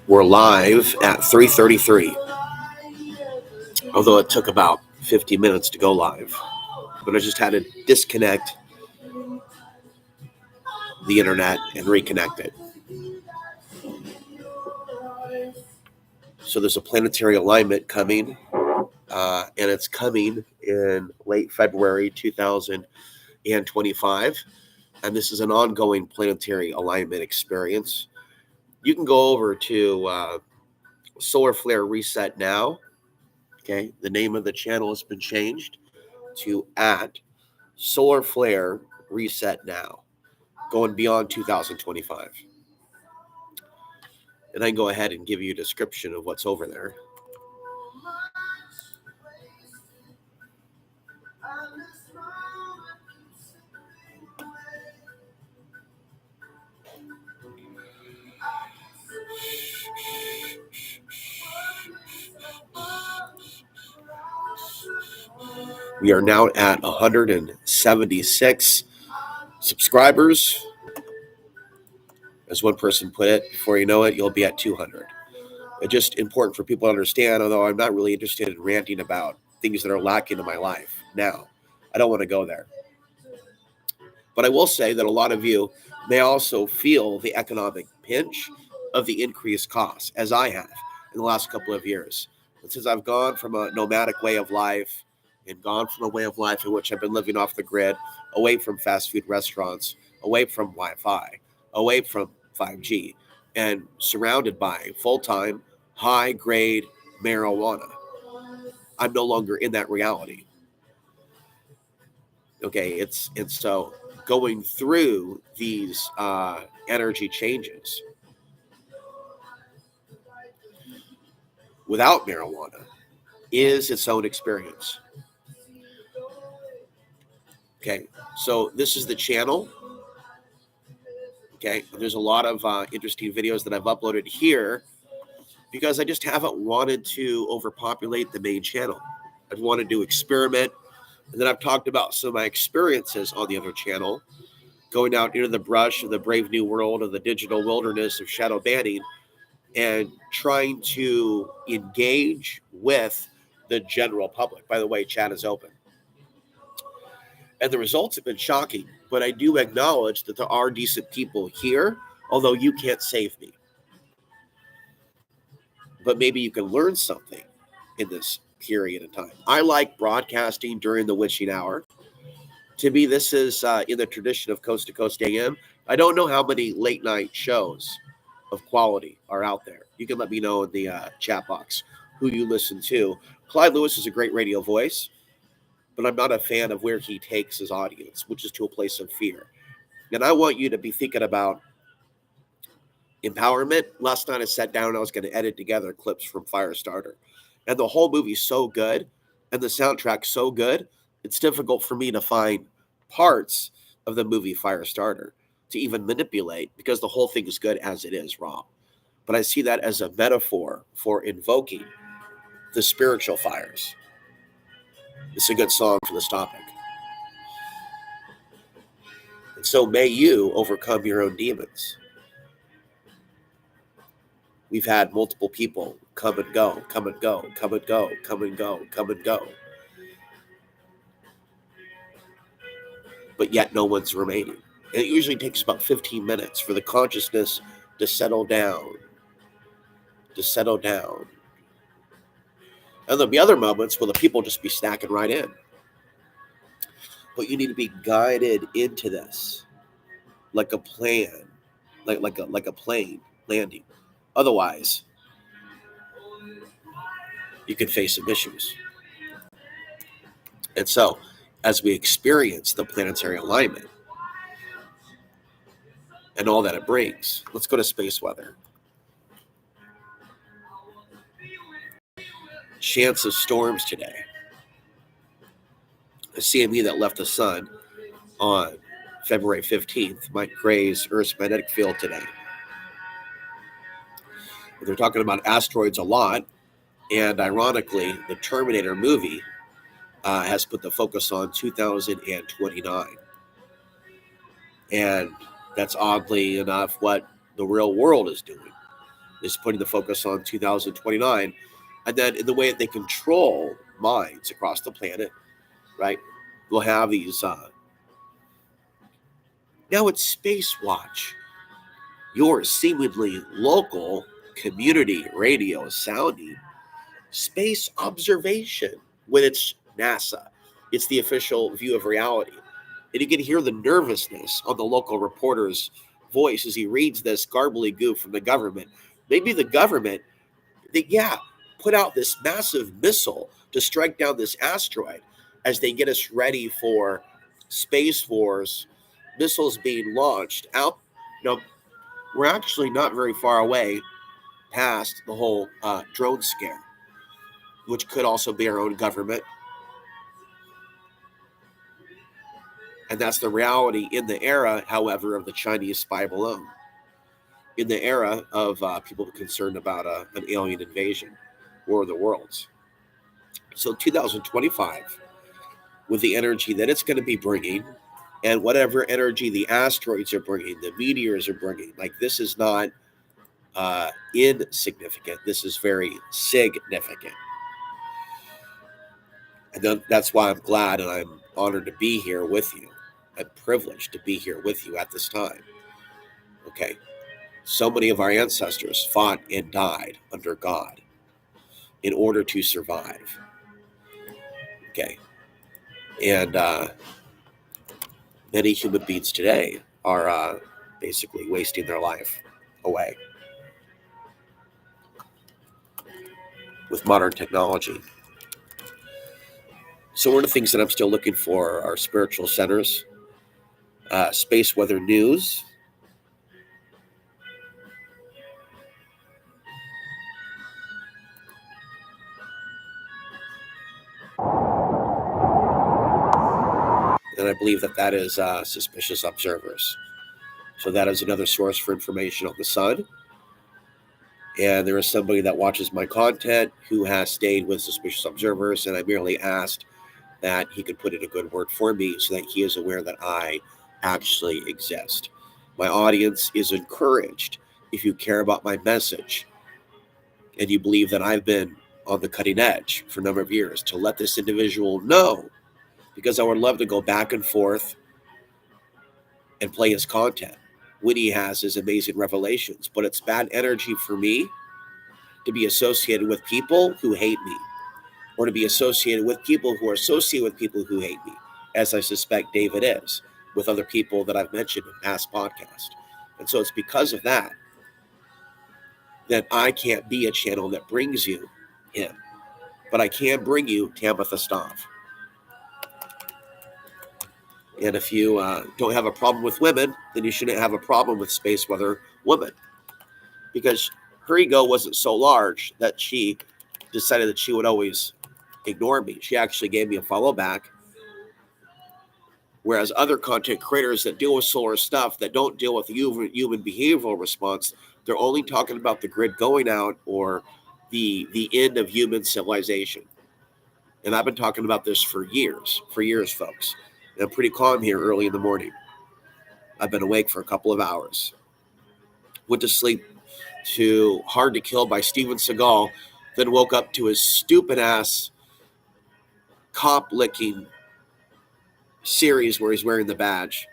We're live at 3:33, although it took about 50 minutes to go live. But I just had to disconnect the internet and reconnect it. So there's a planetary alignment coming, and it's coming in late February 2025. And this is an ongoing planetary alignment experience. You can go over to Solar Flare Reset Now. Okay, the name of the channel has been changed to @Solar Flare Reset Now, going beyond 2025. And I can go ahead and give you a description of what's over there. We are now at 176 subscribers. As one person put it, before you know it, you'll be at 200. It's just important for people to understand, although I'm not really interested in ranting about things that are lacking in my life now. I don't want to go there. But I will say that a lot of you may also feel the economic pinch of the increased costs, as I have in the last couple of years. And since I've gone from a nomadic way of life and gone from a way of life in which I've been living off the grid, away from fast food restaurants, away from Wi-Fi, away from 5G, and surrounded by full-time, high-grade marijuana, I'm no longer in that reality. Okay, and so going through these energy changes without marijuana is its own experience. Okay, so this is the channel. Okay, there's a lot of interesting videos that I've uploaded here because I just haven't wanted to overpopulate the main channel. I've wanted to experiment. And then I've talked about some of my experiences on the other channel, going out into the brush of the brave new world of the digital wilderness of shadow banning and trying to engage with the general public. By the way, chat is open. And the results have been shocking, but I do acknowledge that there are decent people here, although you can't save me. But maybe you can learn something in this period of time. I like broadcasting during the witching hour. To me, this is in the tradition of Coast to Coast AM. I don't know how many late night shows of quality are out there. You can let me know in the chat box who you listen to. Clyde Lewis is a great radio voice, but I'm not a fan of where he takes his audience, which is to a place of fear. And I want you to be thinking about empowerment. Last night I sat down and I was going to edit together clips from Firestarter. And the whole movie's so good and the soundtrack's so good, it's difficult for me to find parts of the movie Firestarter to even manipulate because the whole thing is good as it is raw. But I see that as a metaphor for invoking the spiritual fires. It's a good song for this topic. And so may you overcome your own demons. We've had multiple people come and go, come and go, come and go, come and go, come and go. But yet no one's remaining. And it usually takes about 15 minutes for the consciousness to settle down. And there'll be other moments where the people just be snacking right in. But you need to be guided into this like a plan, like a plane landing. Otherwise, you could face some issues. And so, as we experience the planetary alignment and all that it brings, let's go to space weather. Chance of storms today. A CME that left the sun on February 15th might graze Earth's magnetic field today. They're talking about asteroids a lot, and ironically, the Terminator movie has put the focus on 2029. And that's oddly enough what the real world is doing. is putting the focus on 2029. And then in the way that they control minds across the planet, right? We'll have these, now it's Space Watch, your seemingly local community radio sounding space observation when it's NASA. It's the official view of reality. And you can hear the nervousness on the local reporter's voice as he reads this garbly goof from the government. Maybe the government, put out this massive missile to strike down this asteroid as they get us ready for Space Wars, missiles being launched out. We're actually not very far away past the whole drone scare, which could also be our own government. And that's the reality in the era, however, of the Chinese spy balloon. In the era of people concerned about an alien invasion, War of the Worlds. So 2025, with the energy that it's going to be bringing, and whatever energy the asteroids are bringing, the meteors are bringing, like this is not insignificant. This is very significant. And that's why I'm glad and I'm honored to be here with you. I'm privileged to be here with you at this time. Okay. So many of our ancestors fought and died under God in order to survive. Okay. And many human beings today are basically wasting their life away with modern technology. So one of the things that I'm still looking for are spiritual centers, space weather news, and I believe that is suspicious observers. So that is another source for information on the sun. And there is somebody that watches my content who has stayed with suspicious observers, and I merely asked that he could put in a good word for me so that he is aware that I actually exist. My audience is encouraged, if you care about my message and you believe that I've been on the cutting edge for a number of years, to let this individual know, because I would love to go back and forth and play his content when he has his amazing revelations. But it's bad energy for me to be associated with people who hate me, or to be associated with people who are associated with people who hate me, as I suspect David is, with other people that I've mentioned in past podcasts. And so it's because of that I can't be a channel that brings you in. But I can bring you Tabitha Stoff. And if you don't have a problem with women, then you shouldn't have a problem with space weather women. Because her ego wasn't so large that she decided that she would always ignore me. She actually gave me a follow back. Whereas other content creators that deal with solar stuff, that don't deal with human behavioral response, they're only talking about the grid going out or the end of human civilization. And I've been talking about this for years, folks. And I'm pretty calm here early in the morning. I've been awake for a couple of hours. Went to sleep to Hard to Kill by Steven Seagal, then woke up to his stupid ass cop licking series where he's wearing the badge.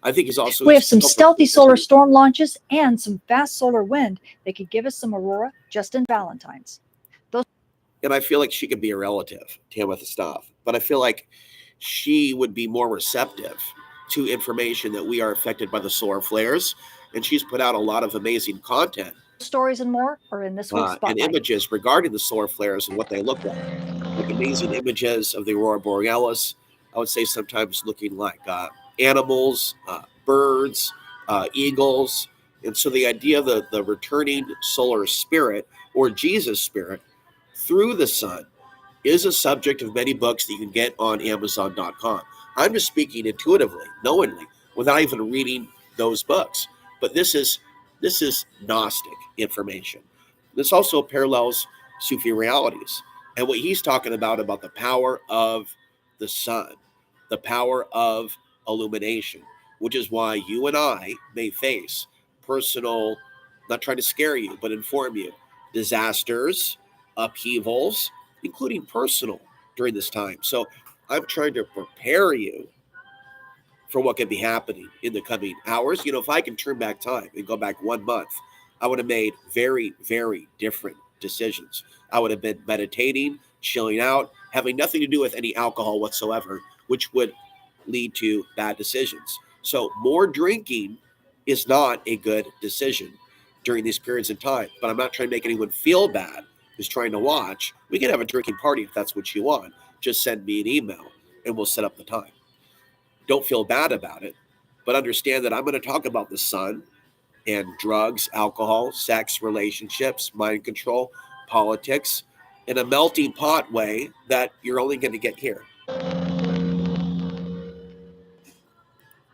I think he's also... We have some stealthy solar storm launches and some fast solar wind that could give us some aurora just in Valentine's. And I feel like she could be a relative, Tabitha Stoff, but I feel like she would be more receptive to information that we are affected by the solar flares. And she's put out a lot of amazing content. Stories and more are in this week's Spotlight. And images regarding the solar flares and what they look like amazing images of the aurora borealis. I would say sometimes looking like animals, birds, eagles. And so the idea of the returning solar spirit, or Jesus spirit, through the sun is a subject of many books that you can get on Amazon.com. I'm just speaking intuitively, knowingly, without even reading those books. But this is Gnostic information. This also parallels Sufi realities. And what he's talking about the power of the sun, the power of illumination, which is why you and I may face personal not trying to scare you, but inform you. Disasters, upheavals, including personal during this time. So I'm trying to prepare you for what could be happening in the coming hours. If I can turn back time and go back 1 month, I would have made very, very different decisions. I would have been meditating, chilling out, having nothing to do with any alcohol whatsoever, which would lead to bad decisions. So more drinking is not a good decision during these periods of time. But I'm not trying to make anyone feel bad who's trying to watch. We can have a drinking party if that's what you want. Just send me an email and we'll set up the time. Don't feel bad about it, but understand that I'm going to talk about the sun and drugs, alcohol, sex, relationships, mind control, politics in a melting pot way that you're only going to get here.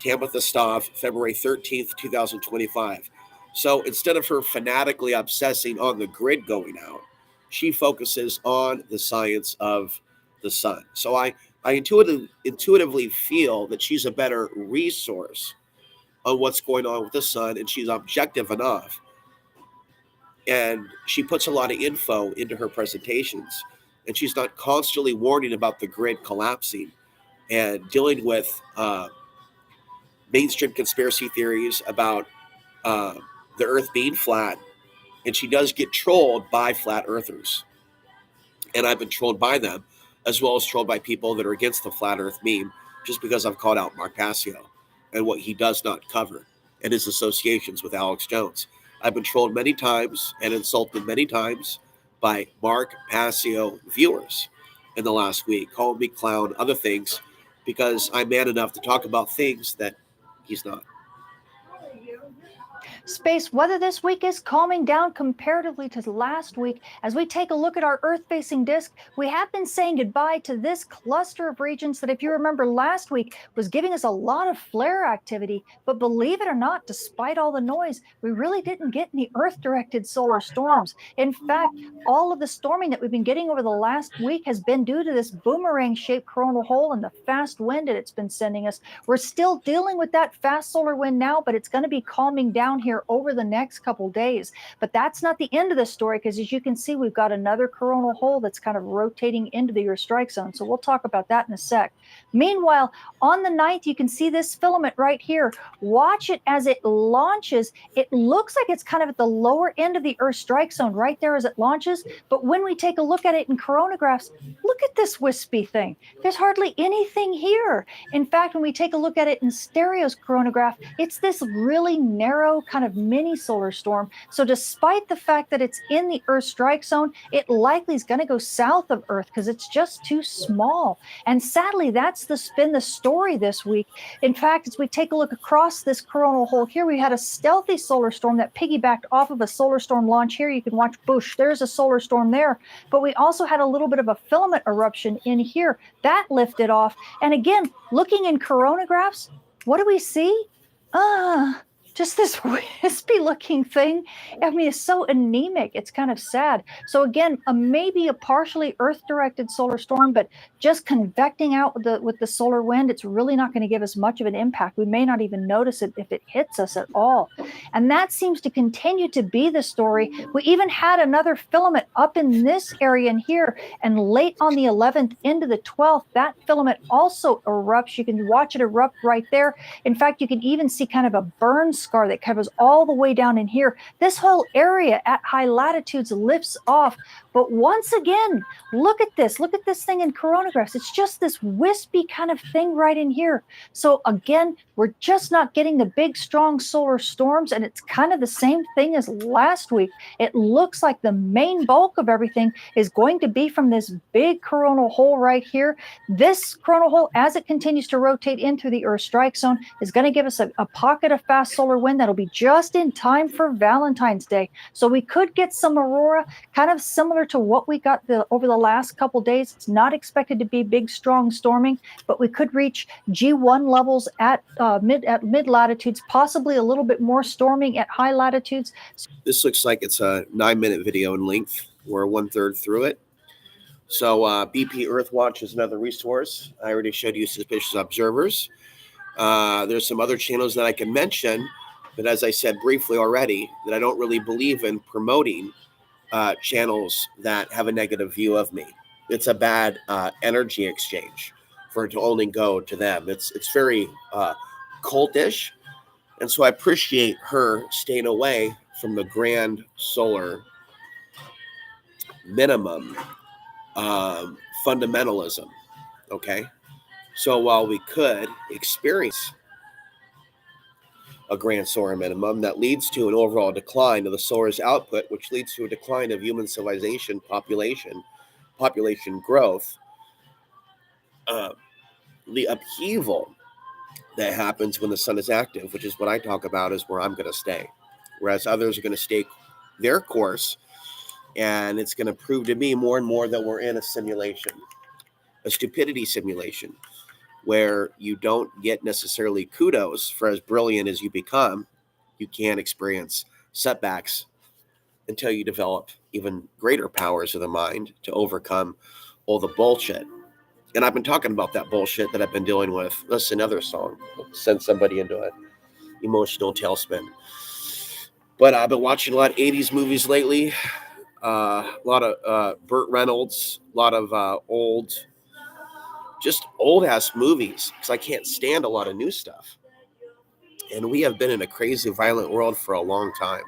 Tamitha Stav, February 13th, 2025. So instead of her fanatically obsessing on the grid going out, she focuses on the science of the sun. So I intuitively feel that she's a better resource on what's going on with the sun, and she's objective enough. And she puts a lot of info into her presentations, and she's not constantly warning about the grid collapsing and dealing with mainstream conspiracy theories about the earth being flat. And she does get trolled by flat earthers. And I've been trolled by them, as well as trolled by people that are against the flat earth meme, just because I've called out Mark Passio and what he does not cover and his associations with Alex Jones. I've been trolled many times and insulted many times by Mark Passio viewers in the last week, calling me clown, other things, because I'm man enough to talk about things that he's not. Space weather this week is calming down comparatively to last week. As we take a look at our Earth-facing disk, we have been saying goodbye to this cluster of regions that, if you remember last week, was giving us a lot of flare activity. But believe it or not, despite all the noise, we really didn't get any Earth-directed solar storms. In fact, all of the storming that we've been getting over the last week has been due to this boomerang-shaped coronal hole and the fast wind that it's been sending us. We're still dealing with that fast solar wind now, but it's going to be calming down here over the next couple days. But that's not the end of the story, because as you can see, we've got another coronal hole that's kind of rotating into the Earth strike zone. So we'll talk about that in a sec. Meanwhile, on the 9th, you can see this filament right here. Watch it as it launches. It looks like it's kind of at the lower end of the Earth strike zone right there as it launches. But when we take a look at it in coronagraphs, look at this wispy thing. There's hardly anything here. In fact, when we take a look at it in stereo's coronagraph, it's this really narrow kind of mini solar storm. So despite the fact that it's in the Earth strike zone, it likely is going to go south of Earth because it's just too small. And sadly, that's been the story this week. In fact, as we take a look across this coronal hole here, we had a stealthy solar storm that piggybacked off of a solar storm launch here. You can watch, boosh, there's a solar storm there. But we also had a little bit of a filament eruption in here that lifted off. And again, looking in coronagraphs, what do we see? Just this wispy looking thing. I mean, it's so anemic. It's kind of sad. So again, maybe a partially Earth-directed solar storm, but just convecting out with the solar wind, it's really not going to give us much of an impact. We may not even notice it if it hits us at all. And that seems to continue to be the story. We even had another filament up in this area in here, and late on the 11th into the 12th, that filament also erupts. You can watch it erupt right there. In fact, you can even see kind of a burn scar that covers all the way down in here. This whole area at high latitudes lifts off. But once again, look at this. Look at this thing in coronagraphs. It's just this wispy kind of thing right in here. So again, we're just not getting the big, strong solar storms, and it's kind of the same thing as last week. It looks like the main bulk of everything is going to be from this big coronal hole right here. This coronal hole, as it continues to rotate in through the Earth strike zone, is going to give us a pocket of fast solar wind that'll be just in time for Valentine's Day. So we could get some aurora, kind of similar to what we got over the last couple days. It's not expected to be big, strong storming, but we could reach G1 levels at mid latitudes, possibly a little bit more storming at high latitudes. This looks like it's a 9-minute video in length. We're 1/3 through it. So BP Earthwatch is another resource. I already showed you suspicious observers. There's some other channels that I can mention But as I said briefly already, that I don't really believe in promoting channels that have a negative view of me. It's a bad energy exchange for it to only go to them. It's very cultish, and so I appreciate her staying away from the grand solar minimum fundamentalism. Okay, so while we could experience a grand solar minimum that leads to an overall decline of the solar's output, which leads to a decline of human civilization, population growth, uh, the upheaval that happens when the sun is active, which is what I talk about, is where I'm going to stay. Whereas others are going to stay their course, and it's going to prove to me more and more that we're in a simulation, a stupidity simulation, where you don't get necessarily kudos for as brilliant as you become. You can experience setbacks until you develop even greater powers of the mind to overcome all the bullshit. And I've been talking about that bullshit that I've been dealing with. That's another song. Send somebody into it. Emotional tailspin. But I've been watching a lot of 80s movies lately. A lot of Burt Reynolds. A lot of just old ass movies. Because I can't stand a lot of new stuff. And we have been in a crazy, violent world for a long time.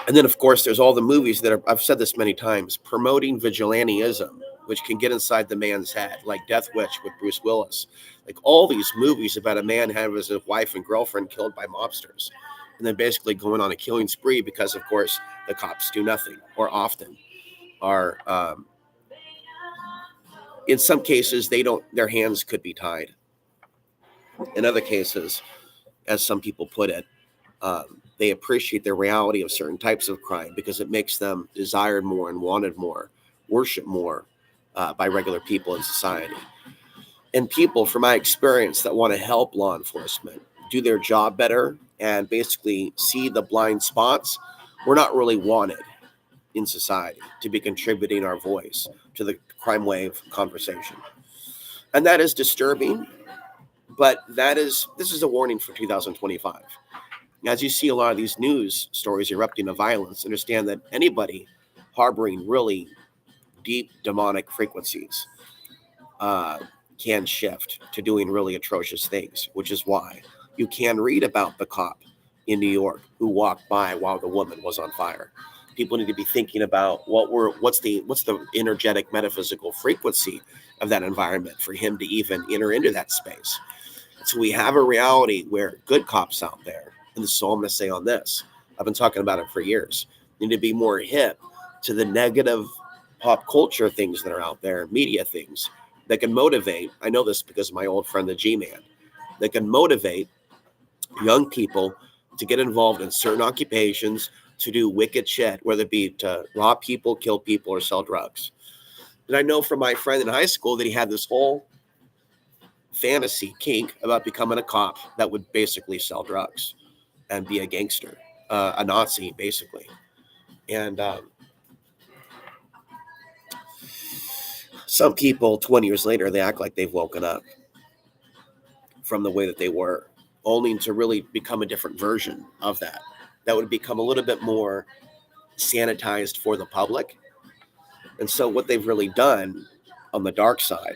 And then, of course, there's all the movies that are, I've said this many times, promoting vigilantism, which can get inside the man's head, like Death Wish with Bruce Willis. Like all these movies about a man having his wife and girlfriend killed by mobsters, and then basically going on a killing spree because, of course, the cops do nothing, or often are, in some cases, their hands could be tied. In other cases, as some people put it, they appreciate the reality of certain types of crime because it makes them desired more and wanted more, worshiped more by regular people in society. And people, from my experience, that want to help law enforcement do their job better and basically see the blind spots, we're not really wanted in society to be contributing our voice to the crime wave conversation. And that is disturbing, but this is a warning for 2025. As you see a lot of these news stories erupting of violence, understand that anybody harboring really deep demonic frequencies can shift to doing really atrocious things, which is why you can read about the cop in New York who walked by while the woman was on fire. People need to be thinking about what's the energetic metaphysical frequency of that environment for him to even enter into that space. So we have a reality where good cops out there, and this is all I'm going to say on this, I've been talking about it for years, need to be more hip to the negative pop culture things that are out there, media things that can motivate. I know this because of my old friend, the G-Man, that can motivate young people to get involved in certain occupations, to do wicked shit, whether it be to rob people, kill people, or sell drugs. And I know from my friend in high school that he had this whole fantasy kink about becoming a cop that would basically sell drugs and be a gangster, a Nazi, basically. And some people 20 years later, they act like they've woken up from the way that they were, only to really become a different version of that. That would become a little bit more sanitized for the public. And so what they've really done on the dark side,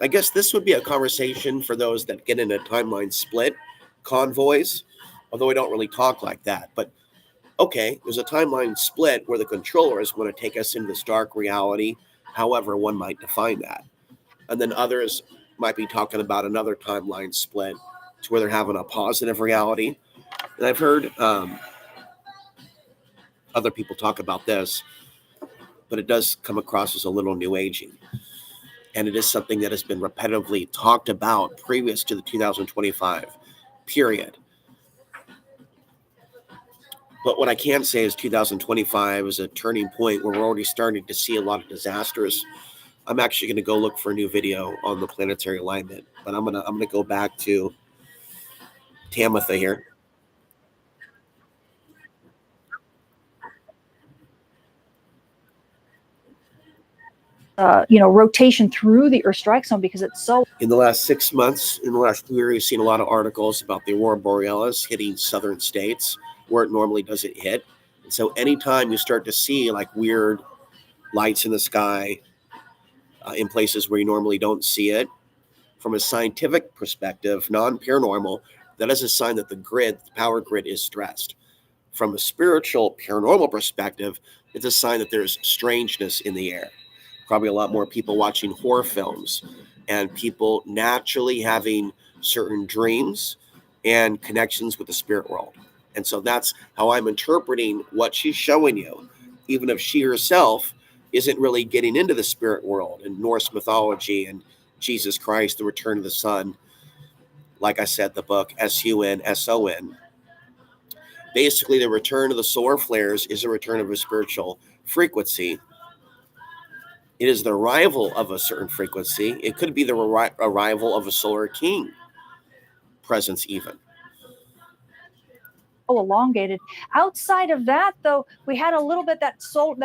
I guess this would be a conversation for those that get in a timeline split convoys, although I don't really talk like that. But okay, there's a timeline split where the controllers want to take us into this dark reality, however one might define that. And then others might be talking about another timeline split to where they're having a positive reality. And I've heard other people talk about this, but it does come across as a little new agey. And it is something that has been repetitively talked about previous to the 2025 period. But what I can say is 2025 is a turning point where we're already starting to see a lot of disasters. I'm actually going to go look for a new video on the planetary alignment, but I'm gonna go back to Tamitha here. rotation through the Earth strike zone because it's so. In the last 6 months, in the last year, you've seen a lot of articles about the aurora borealis hitting southern states where it normally doesn't hit. And so anytime you start to see like weird lights in the sky in places where you normally don't see it, from a scientific perspective, non-paranormal, that is a sign that the power grid is stressed. From a spiritual paranormal perspective, it's a sign that there's strangeness in the air. Probably a lot more people watching horror films and people naturally having certain dreams and connections with the spirit world. And so that's how I'm interpreting what she's showing you, even if she herself isn't really getting into the spirit world and Norse mythology and Jesus Christ, the return of the sun. Like I said, the book SUNSON. Basically, the return of the solar flares is a return of a spiritual frequency. It is the arrival of a certain frequency. It could be the arrival of a solar king presence even. Elongated. Outside of that, though, we had a little bit that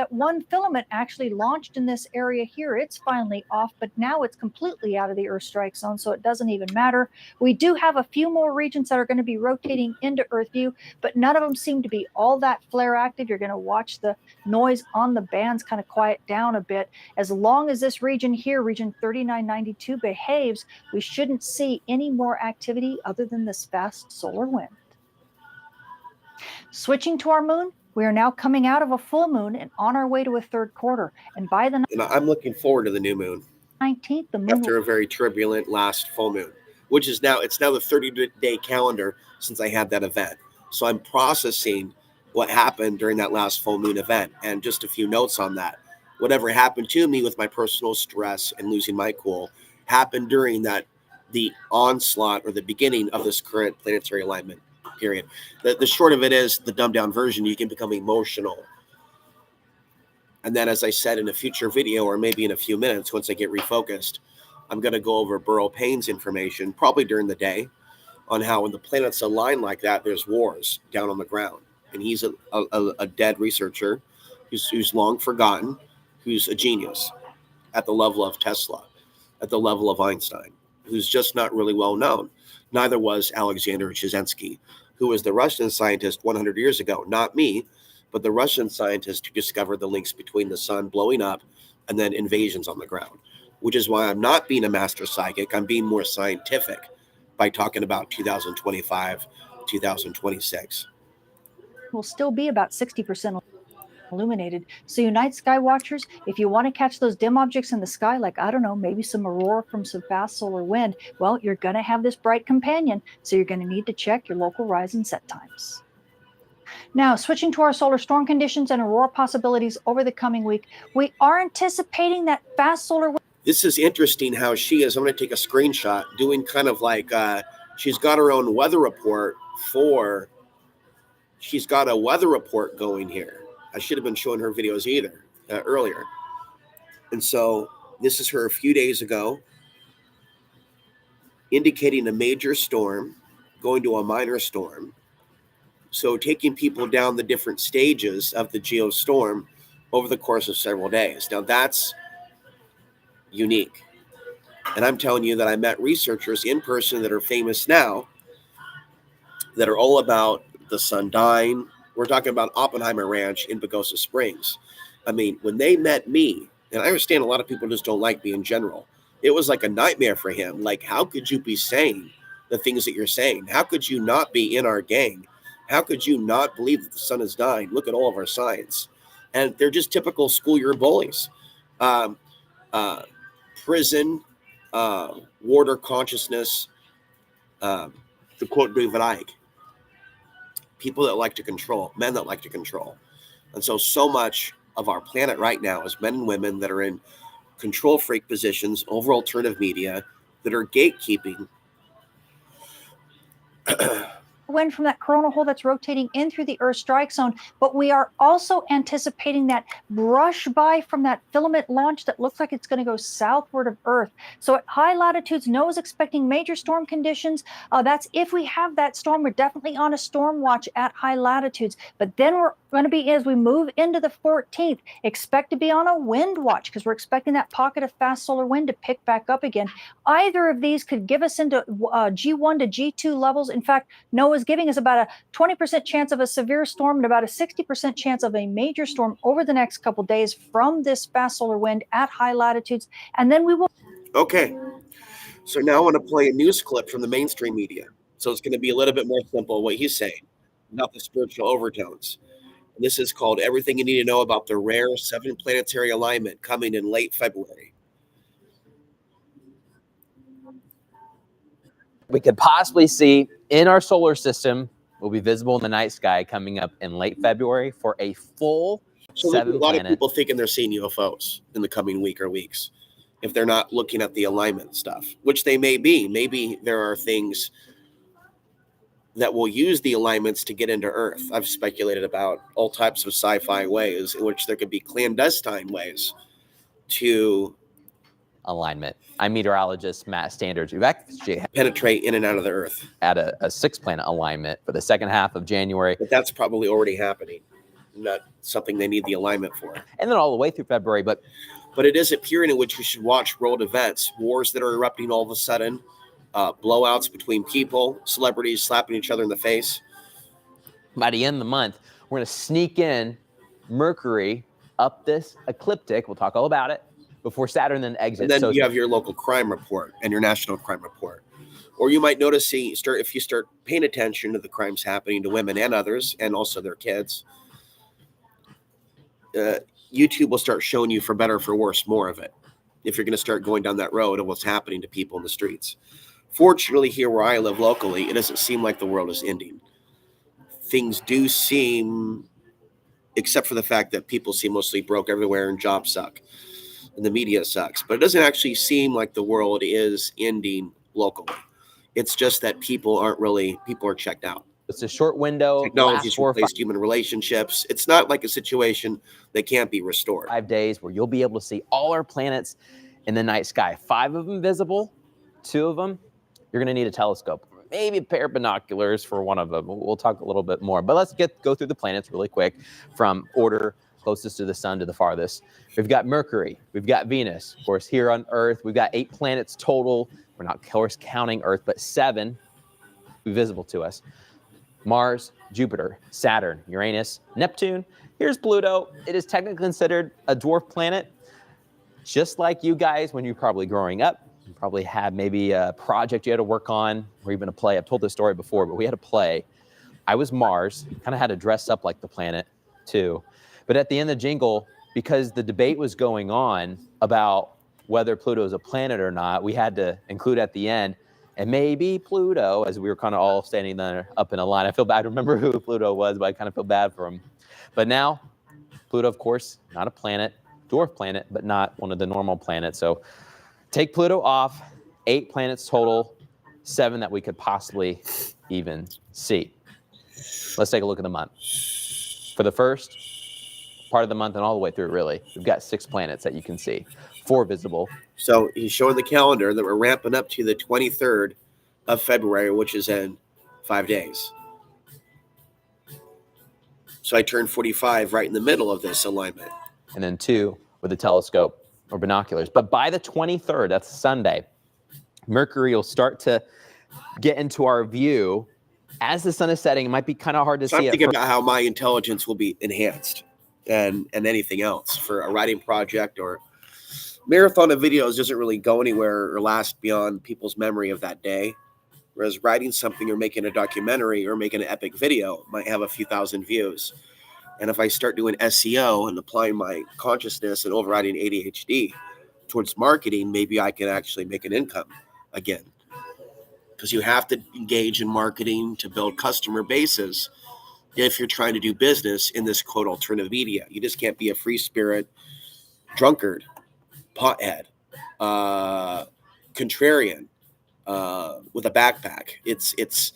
one filament actually launched in this area here. It's finally off, but now it's completely out of the Earth strike zone, so it doesn't even matter. We do have a few more regions that are going to be rotating into Earth view, but none of them seem to be all that flare active. You're going to watch the noise on the bands kind of quiet down a bit. As long as this region here, region 3992, behaves, we shouldn't see any more activity other than this fast solar wind. Switching to our moon, we are now coming out of a full moon and on our way to a third quarter. And by the I'm looking forward to the new moon. 19th, the moon after a very turbulent last full moon, which is now the 30-day calendar since I had that event. So I'm processing what happened during that last full moon event, and just a few notes on that. Whatever happened to me with my personal stress and losing my cool happened during the onslaught or the beginning of this current planetary alignment period. The short of it is, the dumbed down version, you can become emotional. And then, as I said in a future video, or maybe in a few minutes, once I get refocused, I'm going to go over Burrow Payne's information, probably during the day, on how when the planets align like that, there's wars down on the ground. And he's a dead researcher who's long forgotten, who's a genius at the level of Tesla, at the level of Einstein, who's just not really well known. Neither was Alexander Chizensky, who was the Russian scientist 100 years ago, not me, but the Russian scientist who discovered the links between the sun blowing up and then invasions on the ground, which is why I'm not being a master psychic. I'm being more scientific by talking about 2025, 2026. will still be about 60% illuminated. So you night sky watchers, if you want to catch those dim objects in the sky, like, I don't know, maybe some aurora from some fast solar wind, well, you're going to have this bright companion. So you're going to need to check your local rise and set times. Now, switching to our solar storm conditions and aurora possibilities over the coming week, we are anticipating that fast solar wind. This is interesting how she is. I'm going to take a screenshot doing kind of like she's got her own weather report she's got a weather report going here. I should have been showing her videos earlier. And so this is her a few days ago, indicating a major storm going to a minor storm. So taking people down the different stages of the geostorm over the course of several days. Now that's unique. And I'm telling you that I met researchers in person that are famous now that are all about the sun dying. We're talking about Oppenheimer Ranch in Pagosa Springs. I mean, when they met me, and I understand a lot of people just don't like me in general, it was like a nightmare for him. Like, how could you be saying the things that you're saying? How could you not be in our gang? How could you not believe that the sun is dying? Look at all of our science. And they're just typical schoolyard bullies. Prison, warder consciousness, to quote David Icke, people that like to control, men that like to control. And so much of our planet right now is men and women that are in control freak positions over alternative media that are gatekeeping wind from that coronal hole that's rotating in through the Earth strike zone, but we are also anticipating that brush by from that filament launch that looks like it's going to go southward of Earth. So at high latitudes, NOAA's expecting major storm conditions. That's if we have that storm. We're definitely on a storm watch at high latitudes. But then we're going to be, as we move into the 14th, expect to be on a wind watch because we're expecting that pocket of fast solar wind to pick back up again. Either of these could give us into G1 to G2 levels. In fact, NOAA's giving us about a 20% chance of a severe storm and about a 60% chance of a major storm over the next couple days from this fast solar wind at high latitudes. And then we will. Okay. So now I want to play a news clip from the mainstream media. So it's going to be a little bit more simple what he's saying, not the spiritual overtones. And this is called Everything You Need to Know About the Rare 7 Planetary Alignment coming in late February. We could possibly see in our solar system will be visible in the night sky coming up in late February for a full So 7 a lot planet. of people thinking they're seeing UFOs in the coming week or weeks if they're not looking at the alignment stuff, which they may be. Maybe there are things that will use the alignments to get into Earth. I've speculated about all types of sci-fi ways in which there could be clandestine ways to alignment. I'm meteorologist Matt Standards. We've actually penetrate in and out of the Earth at a 6-planet alignment for the second half of January. But that's probably already happening, not something they need the alignment for. And then all the way through February. But it is a period in which we should watch world events, wars that are erupting all of a sudden, blowouts between people, celebrities slapping each other in the face. By the end of the month, we're going to sneak in Mercury up this ecliptic. We'll talk all about it before Saturn then exits. And then you have your local crime report and your national crime report. Or you might notice, if you start paying attention to the crimes happening to women and others, and also their kids, YouTube will start showing you, for better or for worse, more of it. If you're going to start going down that road of what's happening to people in the streets. Fortunately, here where I live locally, it doesn't seem like the world is ending. Things do seem, except for the fact that people seem mostly broke everywhere and jobs suck and the media sucks, but it doesn't actually seem like the world is ending locally. It's just that people are checked out. It's a short window. Technology's replaced human relationships. It's not like a situation that can't be restored. 5 days where you'll be able to see all our planets in the night sky. 5 of them visible, 2 of them, you're going to need a telescope. Maybe a pair of binoculars for one of them. We'll talk a little bit more. But let's go through the planets really quick from order closest to the sun to the farthest. We've got Mercury. We've got Venus. Of course, here on Earth, we've got 8 planets total. We're not, of course, counting Earth, but 7 will be visible to us. Mars, Jupiter, Saturn, Uranus, Neptune. Here's Pluto. It is technically considered a dwarf planet. Just like you guys when you're probably growing up, you probably had maybe a project you had to work on or even a play. I've told this story before, but we had a play. I was Mars, kind of had to dress up like the planet too. But at the end of the jingle, because the debate was going on about whether Pluto is a planet or not, we had to include at the end, and maybe Pluto, as we were kind of all standing there up in a line. I feel bad. I remember who Pluto was, but I kind of feel bad for him. But now, Pluto, of course, not a planet, dwarf planet, but not one of the normal planets. So take Pluto off, 8 planets total, 7 that we could possibly even see. Let's take a look at the month. For the first part of the month and all the way through, really, we've got 6 planets that you can see, 4 visible. So he's showing the calendar that we're ramping up to the 23rd of February, which is in 5 days. So I turned 45 right in the middle of this alignment. And then 2 with a telescope or binoculars. But by the 23rd, that's Sunday, Mercury will start to get into our view. As the sun is setting, it might be kind of hard to see. I'm thinking about how my intelligence will be enhanced and anything else for a writing project or marathon of videos doesn't really go anywhere or last beyond people's memory of that day. Whereas writing something or making a documentary or making an epic video might have a few thousand views. And if I start doing SEO and applying my consciousness and overriding ADHD towards marketing, maybe I can actually make an income again. Because you have to engage in marketing to build customer bases if you're trying to do business in this quote alternative media. You just can't be a free spirit drunkard, pothead, contrarian with a backpack. It's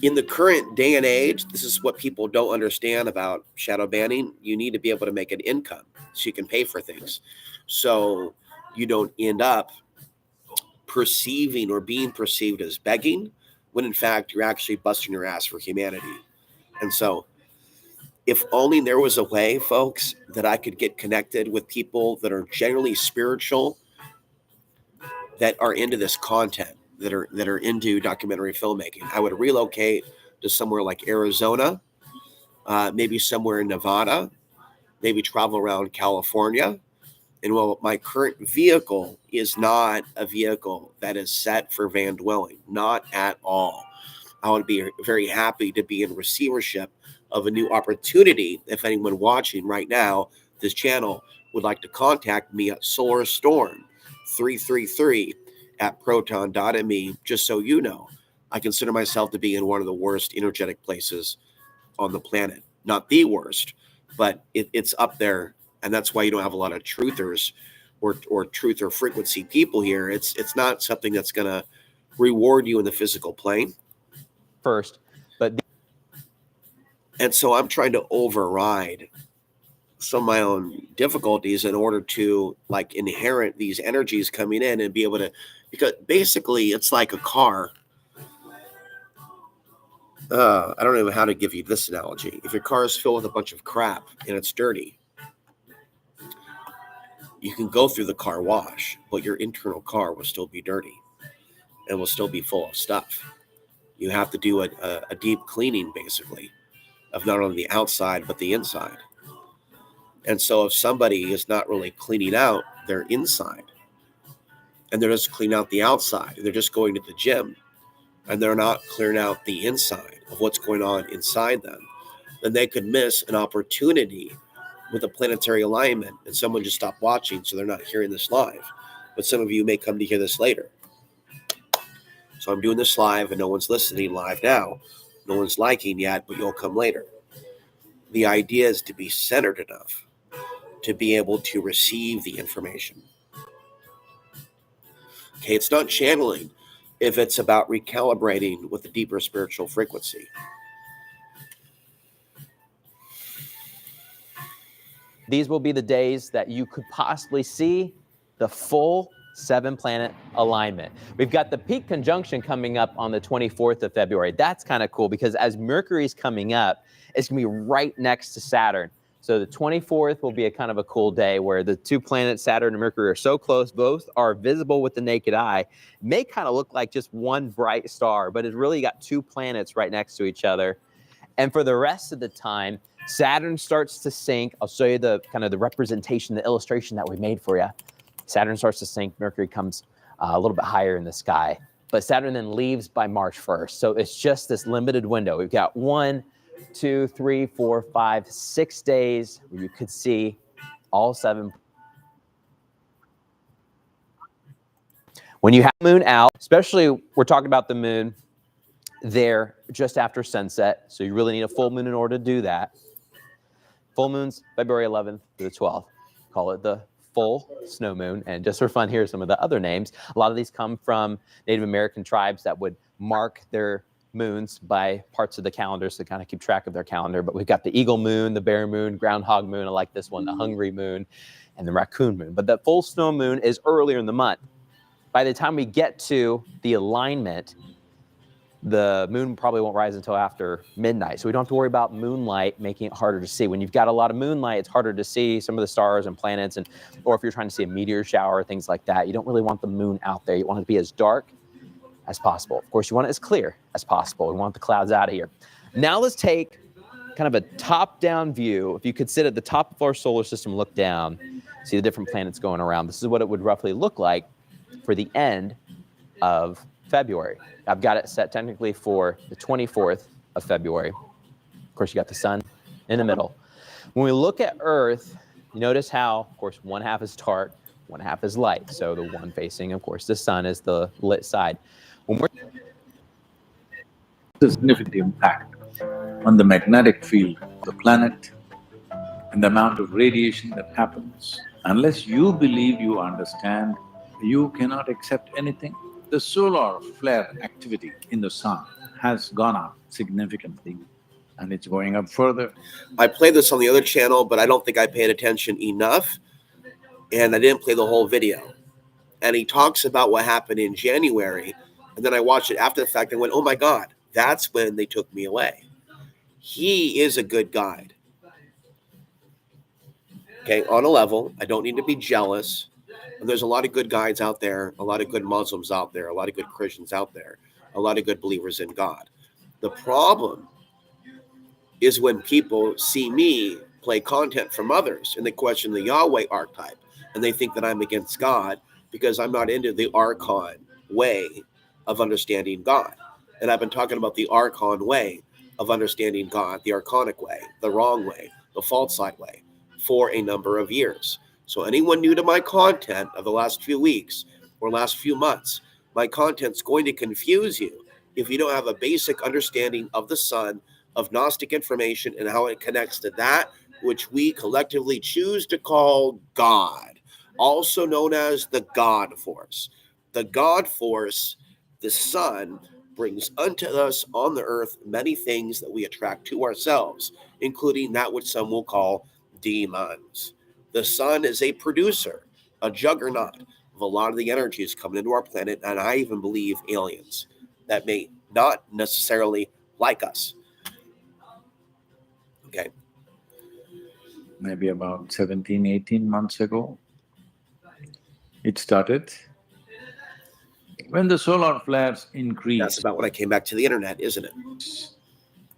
in the current day and age, this is what people don't understand about shadow banning. You need to be able to make an income so you can pay for things. So you don't end up perceiving or being perceived as begging when in fact you're actually busting your ass for humanity. And so if only there was a way, folks, that I could get connected with people that are generally spiritual, that are into this content, that are into documentary filmmaking. I would relocate to somewhere like Arizona, maybe somewhere in Nevada, maybe travel around California. And while my current vehicle is not a vehicle that is set for van dwelling, not at all. I would be very happy to be in receivership of a new opportunity. If anyone watching right now, this channel would like to contact me at solarstorm333@proton.me, just so you know, I consider myself to be in one of the worst energetic places on the planet. Not the worst, but it's up there. And that's why you don't have a lot of truthers or truther frequency people here. It's not something that's going to reward you in the physical plane. First, but and so I'm trying to override some of my own difficulties in order to like inherit these energies coming in and be able to, because basically it's like a car. I don't know how to give you this analogy. If your car is filled with a bunch of crap and it's dirty, you can go through the car wash, but your internal car will still be dirty and will still be full of stuff. You have to do a deep cleaning, basically, of not only the outside, but the inside. And so if somebody is not really cleaning out their inside, and they're just cleaning out the outside, they're just going to the gym, and they're not clearing out the inside of what's going on inside them, then they could miss an opportunity with a planetary alignment, and someone just stopped watching, so they're not hearing this live. But some of you may come to hear this later. So I'm doing this live, and no one's listening live now. No one's liking yet, but you'll come later. The idea is to be centered enough to be able to receive the information. Okay, it's not channeling if it's about recalibrating with a deeper spiritual frequency. these will be the days that you could possibly see the full 7-planet alignment. We've got the peak conjunction coming up on the 24th of February. That's kind of cool because as Mercury's coming up, it's going to be right next to Saturn. So the 24th will be a kind of a cool day where the two planets, Saturn and Mercury, are so close. Both are visible with the naked eye. It may kind of look like just one bright star, but it's really got two planets right next to each other. And for the rest of the time, Saturn starts to sink. I'll show you the kind of the representation, the illustration that we made for you. Saturn starts to sink. Mercury comes a little bit higher in the sky. But Saturn then leaves by March 1st. So it's just this limited window. We've got 1, 2, 3, 4, 5, 6 days where you could see all 7. When you have the moon out, especially we're talking about the moon there just after sunset. So you really need a full moon in order to do that. Full moon's February 11th to the 12th. Call it the full snow moon. And just for fun, here are some of the other names. A lot of these come from Native American tribes that would mark their moons by parts of the calendars to kind of keep track of their calendar. But we've got the eagle moon, the bear moon, groundhog moon. I like this one, the hungry moon, and the raccoon moon. But the full snow moon is earlier in the month. By the time we get to the alignment, the moon probably won't rise until after midnight. So we don't have to worry about moonlight making it harder to see. When you've got a lot of moonlight, it's harder to see some of the stars and planets, and or if you're trying to see a meteor shower, things like that. You don't really want the moon out there. You want it to be as dark as possible. Of course, you want it as clear as possible. We want the clouds out of here. Now let's take kind of a top-down view. If you could sit at the top of our solar system, look down, see the different planets going around. This is what it would roughly look like for the end of February. I've got it set technically for the 24th of February. Of course, you got the sun in the middle. When we look at Earth, you notice how, of course, one half is dark, one half is light. So the one facing, of course, the sun is the lit side. When we're a significant impact on the magnetic field of the planet and the amount of radiation that happens. Unless you believe you understand, you cannot accept anything. the solar flare activity in the sun has gone up significantly and it's going up further. I played this on the other channel, but I don't think I paid attention enough, and I didn't play the whole video. And he talks about what happened in January, and then I watched it after the fact and went, oh my God, that's when they took me away. He is a good guide. Okay, on a level, I don't need to be jealous. And there's a lot of good guides out there, a lot of good Muslims out there, a lot of good Christians out there, a lot of good believers in God. The problem is when people see me play content from others and they question the Yahweh archetype and they think that I'm against God because I'm not into the Archon way of understanding God. And I've been talking about the Archon way of understanding God, the Archonic way, the wrong way, the false side way for a number of years. So anyone new to my content of the last few weeks or last few months, my content's going to confuse you if you don't have a basic understanding of the sun, of Gnostic information, and how it connects to that which we collectively choose to call God, also known as the God Force. The God Force, the sun, brings unto us on the earth many things that we attract to ourselves, including that which some will call demons. The sun is a producer, a juggernaut of a lot of the energies coming into our planet, and I even believe aliens that may not necessarily like us. Okay. Maybe about 17, 18 months ago, it started. When the solar flares increased… That's about when I came back to the internet, isn't it?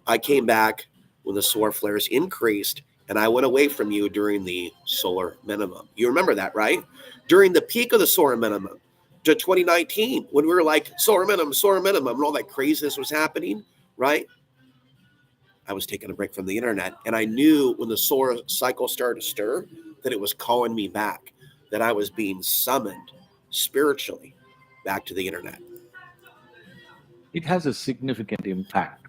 I came back when the solar flares increased, and I went away from you during the solar minimum. You remember that, right? During the peak of the solar minimum to 2019, when we were like, solar minimum, and all that craziness was happening, right? I was taking a break from the internet, and I knew when the solar cycle started to stir that it was calling me back, that I was being summoned spiritually back to the internet. It has a significant impact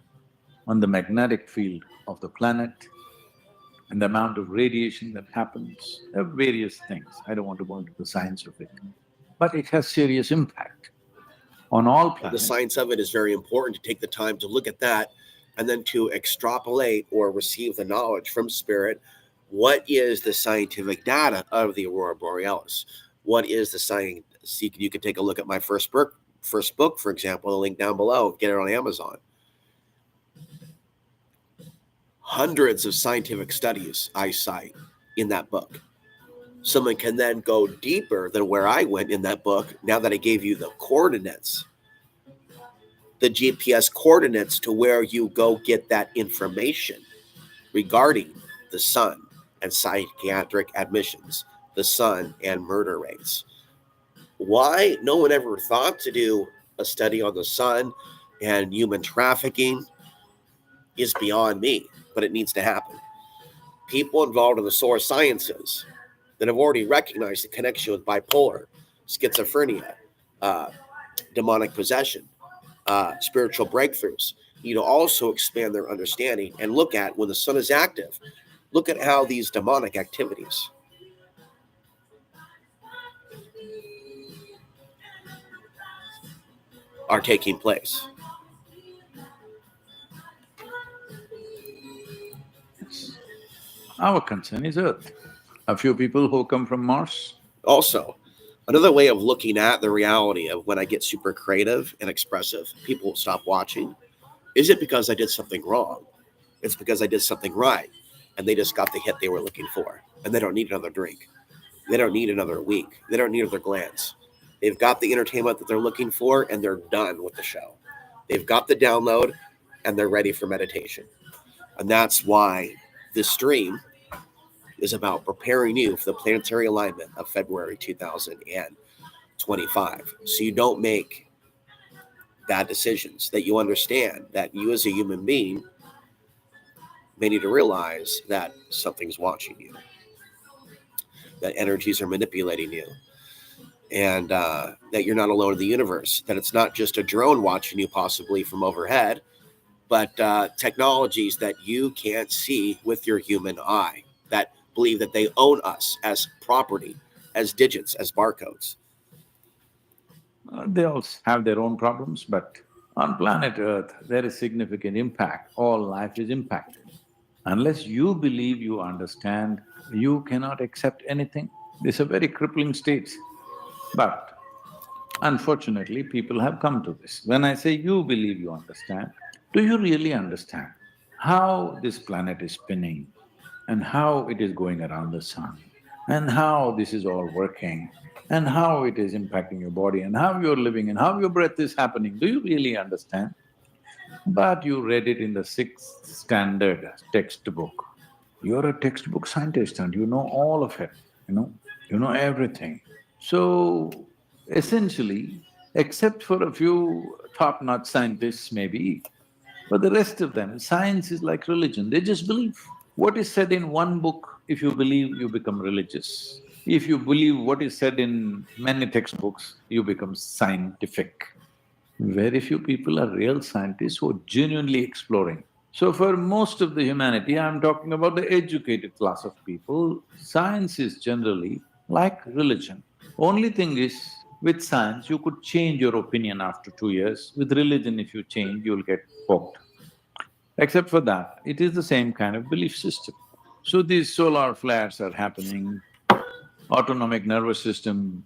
on the magnetic field of the planet and the amount of radiation that happens. There are various things, I don't want to go into the science of it, but it has serious impact on all planets. The science of it is very important to take the time to look at that and then to extrapolate or receive the knowledge from spirit. What is the scientific data of the Aurora Borealis? What is the science? You can take a look at my first book, for example, the link down below, get it on Amazon. Hundreds of scientific studies I cite in that book. Someone can then go deeper than where I went in that book now that I gave you the coordinates, the GPS coordinates to where you go get that information regarding the sun and psychiatric admissions, the sun and murder rates. Why no one ever thought to do a study on the sun and human trafficking is beyond me, but it needs to happen. People involved in the solar sciences that have already recognized the connection with bipolar, schizophrenia, demonic possession, spiritual breakthroughs, need to also expand their understanding and look at when the sun is active. Look at how these demonic activities are taking place. Our concern is Earth. A few people who come from Mars. Also, another way of looking at the reality of when I get super creative and expressive, people will stop watching. Is it because I did something wrong? It's because I did something right, and they just got the hit they were looking for, and they don't need another drink. They don't need another week. They don't need another glance. They've got the entertainment that they're looking for, and they're done with the show. They've got the download, and they're ready for meditation. And that's why this stream is about preparing you for the planetary alignment of February 2025. So you don't make bad decisions, that you understand that you as a human being may need to realize that something's watching you, that energies are manipulating you, and that you're not alone in the universe, that it's not just a drone watching you possibly from overhead, but technologies that you can't see with your human eye, that believe that they own us as property, as digits, as barcodes. They all have their own problems, but on planet Earth, there is significant impact. All life is impacted. Unless you believe you understand, you cannot accept anything. These are very crippling states. But unfortunately, people have come to this. When I say you believe you understand, do you really understand how this planet is spinning and how it is going around the sun and how this is all working and how it is impacting your body and how you're living and how your breath is happening? Do you really understand? But you read it in the sixth standard textbook. You're a textbook scientist and you know all of it, you know everything. So, essentially, except for a few top-notch scientists maybe, for the rest of them, science is like religion, they just believe. What is said in one book, if you believe, you become religious. If you believe what is said in many textbooks, you become scientific. Very few people are real scientists who are genuinely exploring. So for most of the humanity, I'm talking about the educated class of people, science is generally like religion. Only thing is, with science, you could change your opinion after 2 years. With religion, if you change, you'll get poked. Except for that, it is the same kind of belief system. So these solar flares are happening, autonomic nervous system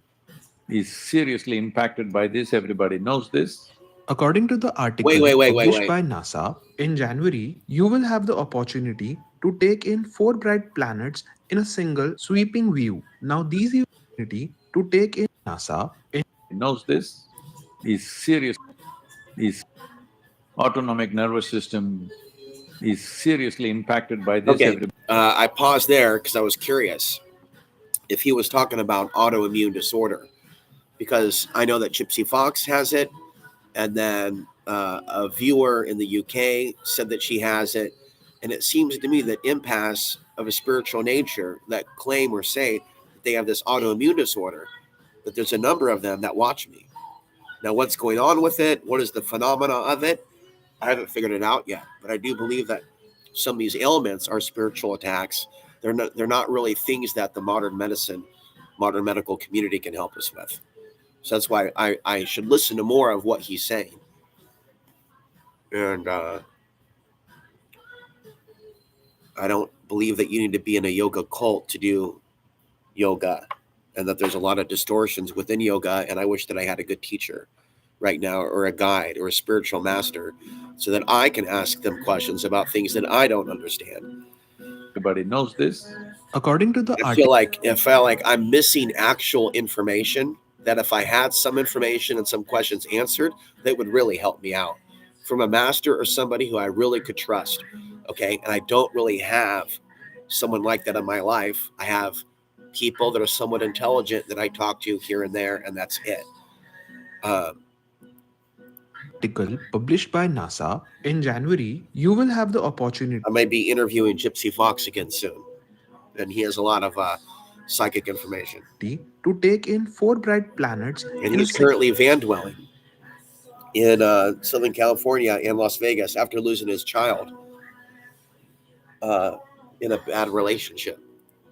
is seriously impacted by this, everybody knows this. According to the article published by NASA, in January, you will have the opportunity to take in 4 bright planets in a single sweeping view. Now, these opportunity to take in NASA in Knows this, is serious, is autonomic nervous system is seriously impacted by this. Okay, I paused there because I was curious if he was talking about autoimmune disorder, because I know that Gypsy Fox has it, and then a viewer in the UK said that she has it, and it seems to me that empaths of a spiritual nature that claim or say that they have this autoimmune disorder, that there's a number of them that watch me. Now, what's going on with it? What is the phenomena of it? I haven't figured it out yet, but I do believe that some of these ailments are spiritual attacks. They're not really things that the modern medical community can help us with. So that's why I should listen to more of what he's saying. And I don't believe that you need to be in a yoga cult to do yoga, and that there's a lot of distortions within yoga. And I wish that I had a good teacher right now, or a guide, or a spiritual master, so that I can ask them questions about things that I don't understand. Everybody knows this. according to the I feel like I'm missing actual information, that if I had some information and some questions answered, that would really help me out from a master or somebody who I really could trust. Okay. And I don't really have someone like that in my life. I have people that are somewhat intelligent that I talk to here and there, and that's it. article published by NASA in January, you will have the opportunity I might be interviewing Gypsy Fox again soon, and he has a lot of psychic information. to take in 4 bright planets And in a he's currently van dwelling in Southern California and Las Vegas after losing his child in a bad relationship.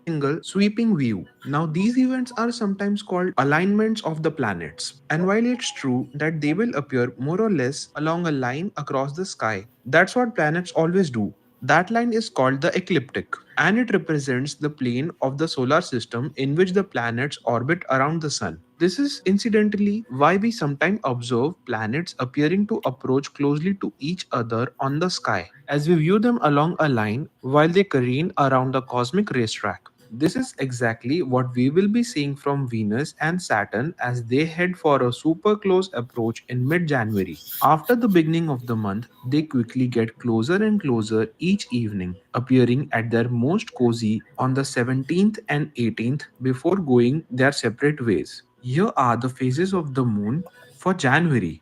single sweeping view. Now, these events are sometimes called alignments of the planets. And while it's true that they will appear more or less along a line across the sky, that's what planets always do. That line is called the ecliptic, and it represents the plane of the solar system in which the planets orbit around the sun. This is incidentally why we sometimes observe planets appearing to approach closely to each other on the sky, as we view them along a line while they careen around the cosmic racetrack. This is exactly what we will be seeing from Venus and Saturn as they head for a super close approach in mid January. After the beginning of the month, they quickly get closer and closer each evening, appearing at their most cozy on the 17th and 18th before going their separate ways. Here are the phases of the moon for January.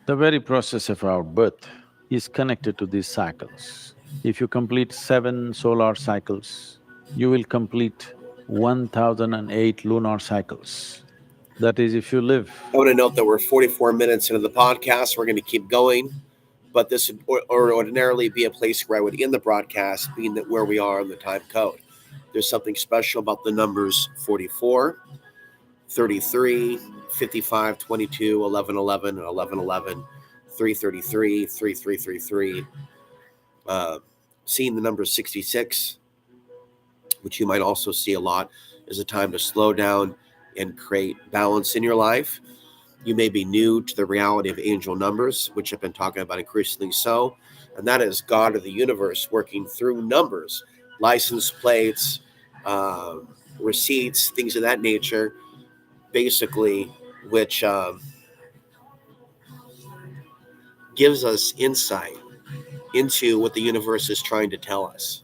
The very process of our birth is connected to these cycles. If you complete 7 solar cycles, you will complete 1008 lunar cycles. That is, if you live… I want to note that we're 44 minutes into the podcast. We're going to keep going, but this would ordinarily be a place where I would end the broadcast, being that where we are on the time code. There's something special about the numbers 44, 33, 55, 22, 11, 11, and 11, 11, 333, 3333. Seeing the number 66, which you might also see a lot, is a time to slow down and create balance in your life. You may be new to the reality of angel numbers, which I've been talking about increasingly so, and that is God of the universe working through numbers, license plates, receipts, things of that nature, basically, which gives us insight into what the universe is trying to tell us.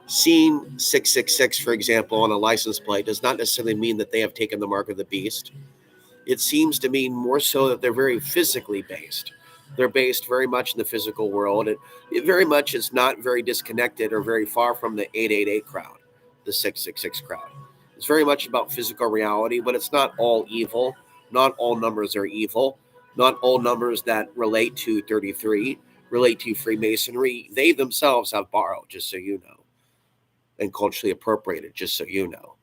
Seeing 666, for example, on a license plate does not necessarily mean that they have taken the mark of the beast. It seems to mean more so that they're very physically based. They're based very much in the physical world. It very much is not very disconnected or very far from the 888 crowd, the 666 crowd. It's very much about physical reality, but it's not all evil. Not all numbers are evil. Not all numbers that relate to 33 relate to Freemasonry. They themselves have borrowed, just so you know, and culturally appropriated, just so you know,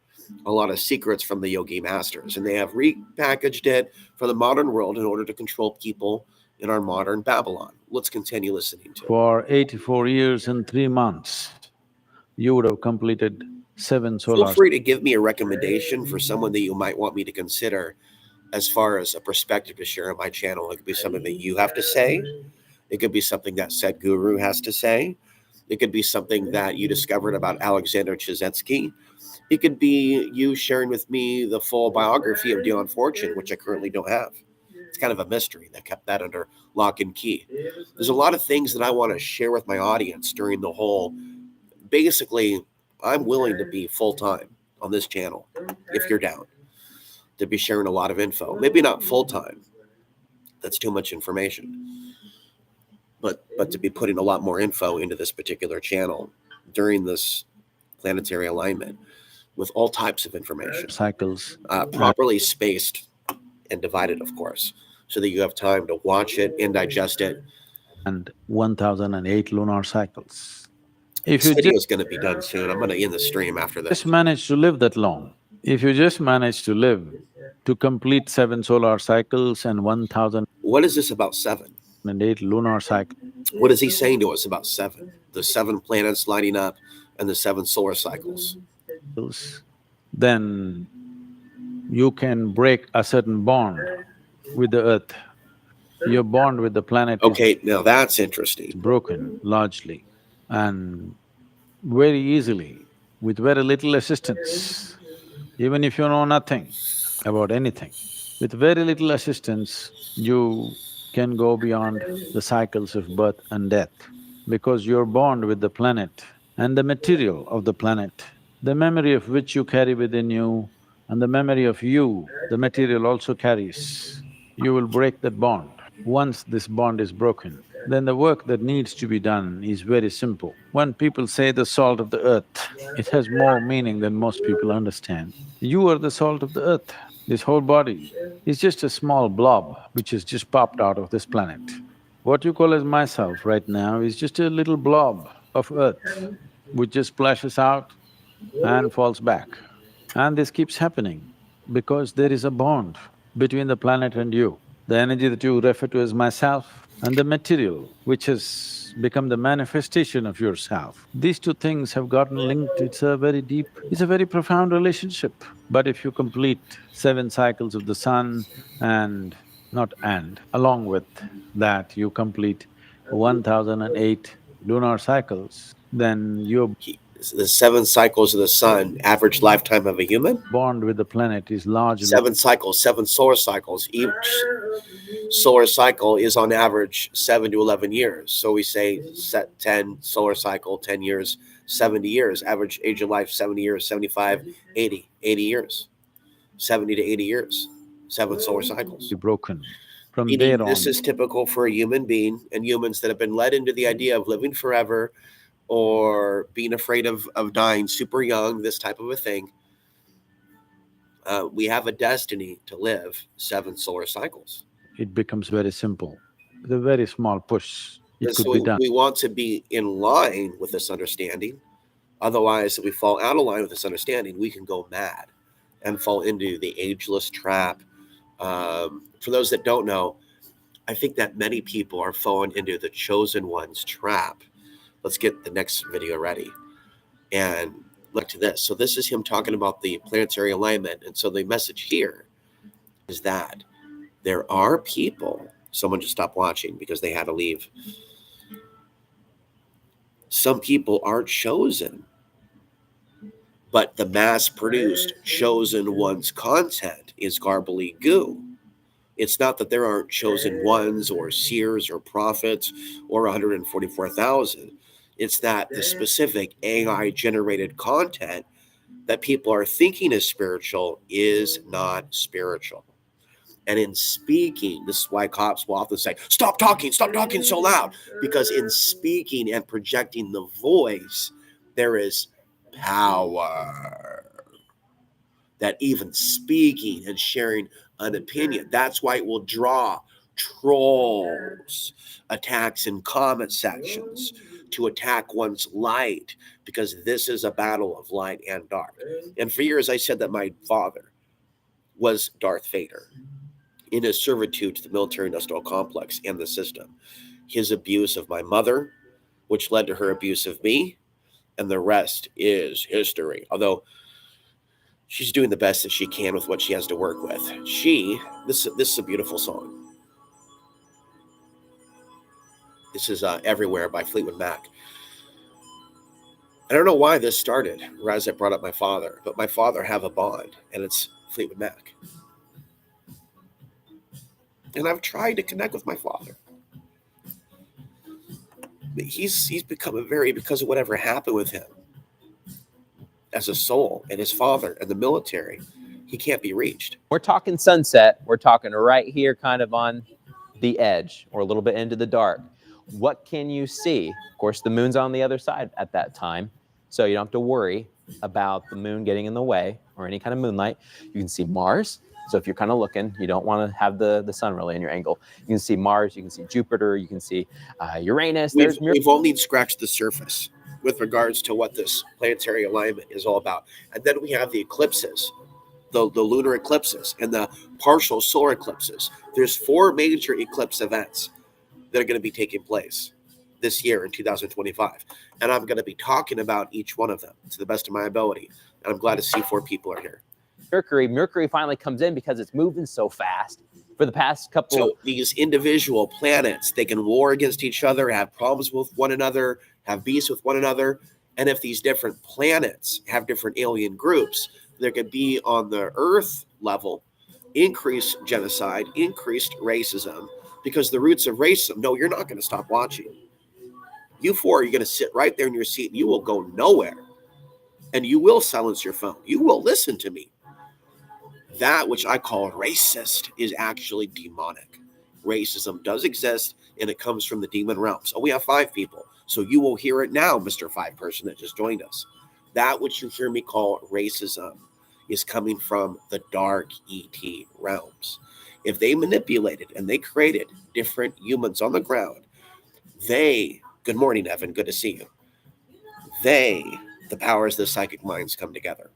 a lot of secrets from the yogi masters, and they have repackaged it for the modern world in order to control people in our modern Babylon. Let's continue listening to it. For 84 years and 3 months, you would have completed 7 solar… Feel free to give me a recommendation for someone that you might want me to consider as far as a perspective to share on my channel. It could be something that you have to say. It could be something that Sadguru has to say. It could be something that you discovered about Alexander Chizetsky. It could be you sharing with me the full biography of Dion Fortune, which I currently don't have. It's kind of a mystery. They kept that under lock and key. There's a lot of things that I want to share with my audience during the whole… Basically, I'm willing to be full-time on this channel, if you're down, to be sharing a lot of info. Maybe not full-time. That's too much information. But to be putting a lot more info into this particular channel during this planetary alignment with all types of information. cycles. Properly spaced and divided, of course, so that you have time to watch it and digest it. And 1008 lunar cycles. If This you video is going to be done soon. I'm going to end the stream after this. just manage to live that long, if you just manage to live to complete 7 solar cycles and 1008 What is this about 7? lunar cycles, What is he saying to us about 7? The 7 planets lining up and the 7 solar cycles. then you can break a certain bond with the earth. Your bond with the planet Okay, now that's interesting. is broken largely and very easily with very little assistance. Even if you know nothing about anything, with very little assistance, you can go beyond the cycles of birth and death, because your bond with the planet and the material of the planet, the memory of which you carry within you and the memory of you, the material also carries, you will break that bond. Once this bond is broken, then the work that needs to be done is very simple. When people say the salt of the earth, it has more meaning than most people understand. You are the salt of the earth. This whole body is just a small blob which has just popped out of this planet. What you call as myself right now is just a little blob of earth which just splashes out and falls back. And this keeps happening because there is a bond between the planet and you. The energy that you refer to as myself and the material which has become the manifestation of yourself, these two things have gotten linked. It's a very deep, it's a very profound relationship. But if you complete 7 cycles of the sun and… along with that you complete 1008 lunar cycles, then your The 7 cycles of the sun, average lifetime of a human? bond with the planet is largely… 7 cycles, 7 solar cycles. Each solar cycle is on average 7 to 11 years. So we say 10 solar cycle, 10 years, 70 years. Average age of life, 70 years, 75, 80, 80 years. 70 to 80 years, 7 solar cycles. broken. From Meaning there on, this is typical for a human being and humans that have been led into the idea of living forever or being afraid of dying super young, this type of a thing. We have a destiny to live 7 solar cycles. it becomes very simple. With a very small push, it And could so be done. we want to be in line with this understanding. Otherwise, if we fall out of line with this understanding, we can go mad. and fall into the ageless trap. For those that don't know, I think that many people are falling into the chosen one's trap. Let's get the next video ready. And look to this. So this is him talking about the planetary alignment. And so the message here is that there are people, someone just stopped watching because they had to leave. Some people are chosen, but the mass-produced chosen one's content is garbly goo. It's not that there aren't chosen ones or seers or prophets or 144,000. It's that the specific AI-generated content that people are thinking is spiritual is not spiritual. And in speaking, this is why cops will often say, stop talking so loud. Because in speaking and projecting the voice, there is power. That even speaking and sharing an opinion, that's why it will draw trolls, attacks in comment sections to attack one's light, because this is a battle of light and dark. And for years I said that my father was Darth Vader in his servitude to the military industrial complex and the system. His abuse of my mother, which led to her abuse of me, and the rest is history. Although she's doing the best that she can with what she has to work with. This is a beautiful song. This is Everywhere by Fleetwood Mac. I don't know why this started, or as I brought up my father, but my father have a bond, and it's Fleetwood Mac. And I've tried to connect with my father. But he's become because of whatever happened with him as a soul, and his father and the military, he can't be reached. We're talking sunset. We're talking right here, kind of on the edge or a little bit into the dark. What can you see? Of course, the moon's on the other side at that time, so you don't have to worry about the moon getting in the way or any kind of moonlight. You can see Mars. So if you're kind of looking, you don't want to have the sun really in your angle. You can see Mars, you can see Jupiter, you can see Uranus. We've only scratched the surface with regards to what this planetary alignment is all about. And then we have the eclipses, the lunar eclipses and the partial solar eclipses. There's 4 major eclipse events that are going to be taking place this year in 2025. And I'm going to be talking about each one of them to the best of my ability. And I'm glad to see 4 people are here. Mercury finally comes in because it's moving so fast for the past couple. So these individual planets, they can war against each other, have problems with one another, have beefs with one another. And if these different planets have different alien groups, there could be on the Earth level increased genocide, increased racism, because the roots of racism, no, you're not going to stop watching. You 4 are going to sit right there in your seat and you will go nowhere. And you will silence your phone. You will listen to me. That which I call racist is actually demonic. Racism does exist, and it comes from the demon realm. So we have 5 people. So you will hear it now, Mr. 5 person that just joined us. That which you hear me call racism is coming from the dark ET realms. If they manipulated and they created different humans on the ground, good morning, Evan, good to see you. The powers of the psychic minds come together.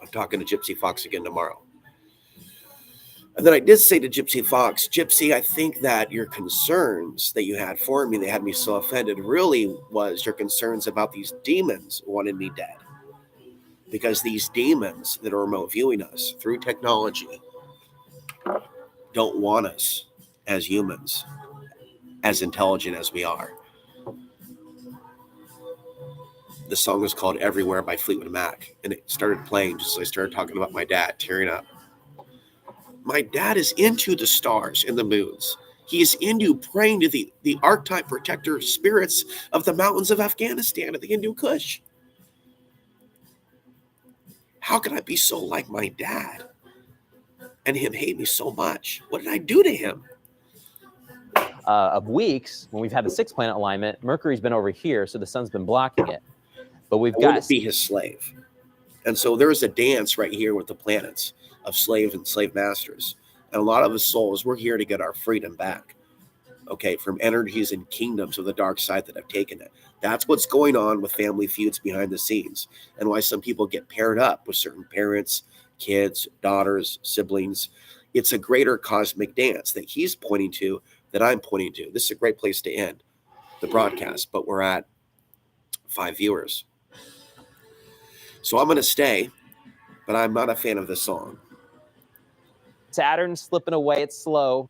I'm talking to Gypsy Fox again tomorrow. And then I did say to Gypsy Fox, Gypsy, I think that your concerns that you had for me, they had me so offended, really was your concerns about these demons wanting me dead. Because these demons that are remote viewing us through technology don't want us as humans, as intelligent as we are. The song was called Everywhere by Fleetwood Mac, and it started playing just as I started talking about my dad tearing up. My dad is into the stars and the moons. He is into praying to the archetype protector spirits of the mountains of Afghanistan and the Hindu Kush. How could I be so like my dad and him hate me so much? What did I do to him? Of weeks, when we've had the 6-planet alignment, Mercury's been over here, so the sun's been blocking it. But we've got to be his slave. And so there's a dance right here with the planets of slave and slave masters. And a lot of us souls, we're here to get our freedom back. Okay, from energies and kingdoms of the dark side that have taken it. That's what's going on with family feuds behind the scenes, and why some people get paired up with certain parents, kids, daughters, siblings. It's a greater cosmic dance that he's pointing to, that I'm pointing to. This is a great place to end the broadcast, but we're at 5 viewers. So I'm going to stay, but I'm not a fan of this song. Saturn's slipping away. It's slow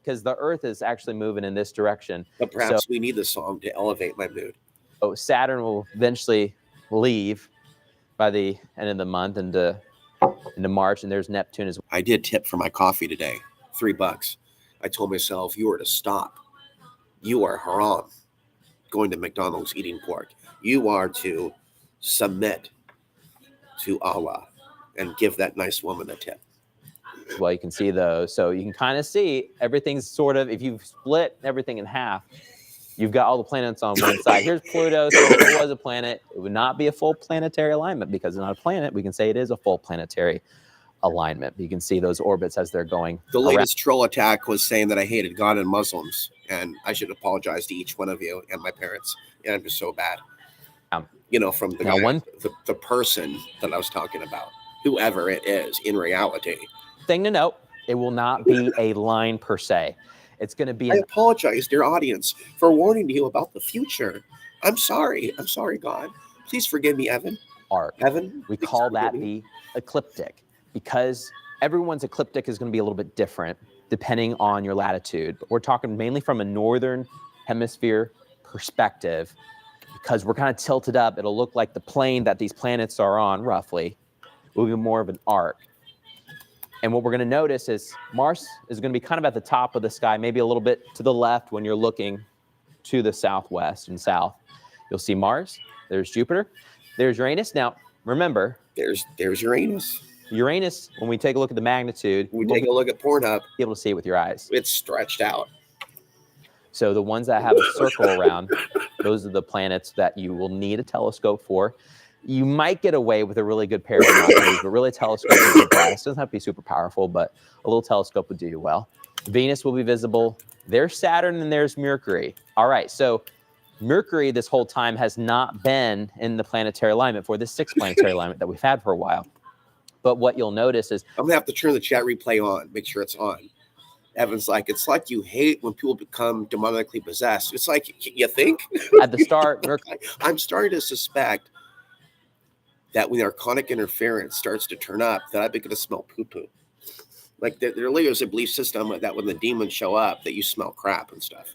because the Earth is actually moving in this direction. But perhaps we need the song to elevate my mood. So Saturn will eventually leave by the end of the month into March, and there's Neptune as well. I did tip for my coffee today, $3. I told myself, you are to stop. You are haram, going to McDonald's eating pork. You are to submit to Allah and give that nice woman a tip. Well, you can see those. So you can kind of see everything's sort of, if you split everything in half, you've got all the planets on one side. Here's Pluto. So if it was a planet, it would not be a full planetary alignment because it's not a planet. We can say it is a full planetary alignment. You can see those orbits as they're going. The latest troll attack was saying that I hated God and Muslims, and I should apologize to each one of you and my parents. And I'm just so bad. You know, from the guy, the person that I was talking about, whoever it is in reality. Thing to note, it will not be a line per se. It's going to be. I apologize, dear audience, for warning you about the future. I'm sorry. I'm sorry, God. Please forgive me, Evan. Arc. Evan. We call that the ecliptic because everyone's ecliptic is going to be a little bit different depending on your latitude. But we're talking mainly from a northern hemisphere perspective because we're kind of tilted up. It'll look like the plane that these planets are on, roughly, will be more of an arc. And what we're going to notice is Mars is going to be kind of at the top of the sky, maybe a little bit to the left when you're looking to the southwest and south. You'll see Mars. There's Jupiter. There's Uranus. Now, remember. There's Uranus. Uranus, when we take a look at the magnitude. We take a look at Pornhub. Be able to see it with your eyes. It's stretched out. So the ones that have a circle around, those are the planets that you will need a telescope for. You might get away with a really good pair of binoculars, but really a telescope is the best. It doesn't have to be super powerful, but a little telescope would do you well. Venus will be visible. There's Saturn and there's Mercury. All right, so Mercury this whole time has not been in the planetary alignment for this 6th planetary alignment that we've had for a while. But what you'll notice is... I'm going to have to turn the chat replay on, make sure it's on. Evan's like, it's like you hate when people become demonically possessed. It's like, you think? At the start, I'm starting to suspect that when archonic interference starts to turn up, that I've been going to smell poo-poo. Like there really is a belief system that when the demons show up, that you smell crap and stuff.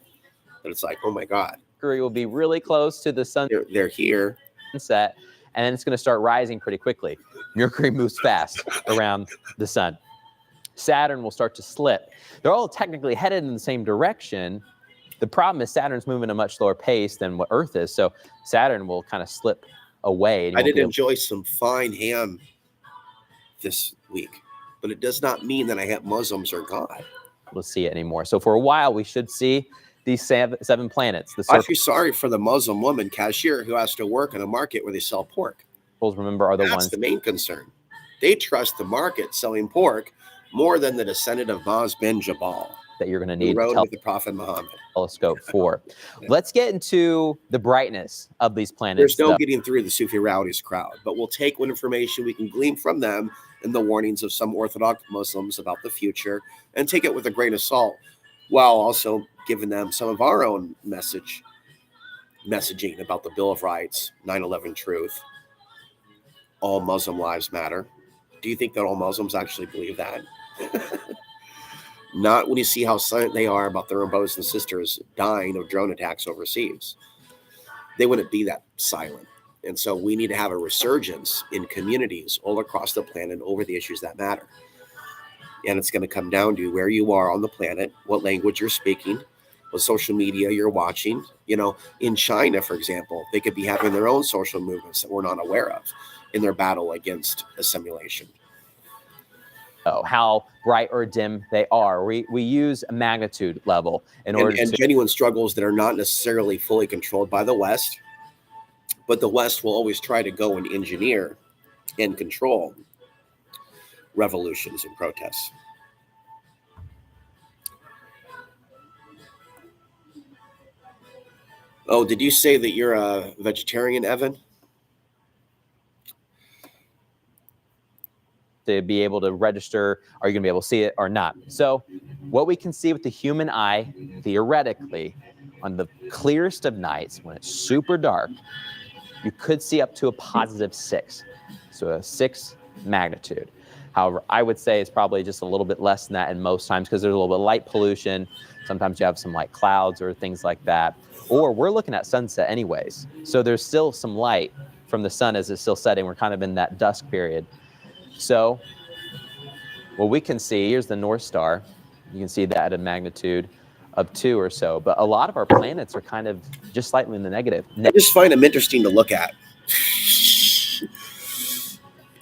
But it's like, oh my God. Mercury will be really close to the sun. They're here. Sunset, and then it's going to start rising pretty quickly. Mercury moves fast around the sun. Saturn will start to slip. They're all technically headed in the same direction. The problem is Saturn's moving at a much slower pace than what Earth is, so Saturn will kind of slip away. I did enjoy some fine ham this week, but it does not mean that I have Muslims or God. We'll see it anymore. So for a while, we should see these seven planets. I feel sorry for the Muslim woman cashier who has to work in a market where they sell pork. Remember, are the That's ones the main concern. They trust the market selling pork more than the descendant of Maz bin Jabal that you're going to need with the Prophet Muhammad. Telescope for. Let's get into the brightness of these planets. There's no getting through the Sufi realities crowd, but we'll take what information we can glean from them and the warnings of some Orthodox Muslims about the future and take it with a grain of salt, while also giving them some of our own messaging about the Bill of Rights, 9/11 truth, all Muslim lives matter. Do you think that all Muslims actually believe that? Not when you see how silent they are about their own brothers and sisters dying of drone attacks overseas. They wouldn't be that silent. And so we need to have a resurgence in communities all across the planet over the issues that matter. And it's going to come down to where you are on the planet, what language you're speaking, what social media you're watching. You know, in China, for example, they could be having their own social movements that we're not aware of in their battle against assimilation. How bright or dim they are. We use a magnitude level in order to genuine struggles that are not necessarily fully controlled by the West, but the West will always try to go and engineer and control revolutions and protests. Oh, did you say that you're a vegetarian, Evan? to be able to register, are you going to be able to see it or not? So what we can see with the human eye, theoretically, on the clearest of nights, when it's super dark, you could see up to a +6, so a 6 magnitude. However, I would say it's probably just a little bit less than that in most times because there's a little bit of light pollution. Sometimes you have some light clouds or things like that. Or we're looking at sunset anyways. So there's still some light from the sun as it's still setting. We're kind of in that dusk period. So what we can see, here's the North Star. You can see that at a magnitude of 2 or so. But a lot of our planets are kind of just slightly in the negative. I just find them interesting to look at.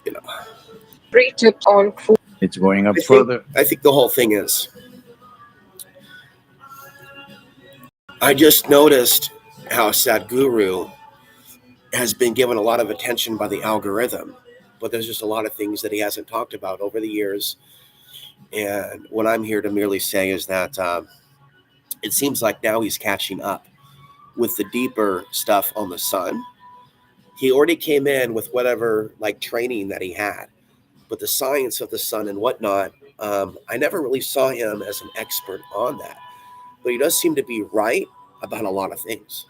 You know, 3 tips on food. It's going up further. I think the whole thing is, I just noticed how Sadguru has been given a lot of attention by the algorithm, but there's just a lot of things that he hasn't talked about over the years. And what I'm here to merely say is that it seems like now he's catching up with the deeper stuff on the sun. He already came in with whatever like training that he had, but the science of the sun and whatnot, I never really saw him as an expert on that, but he does seem to be right about a lot of things.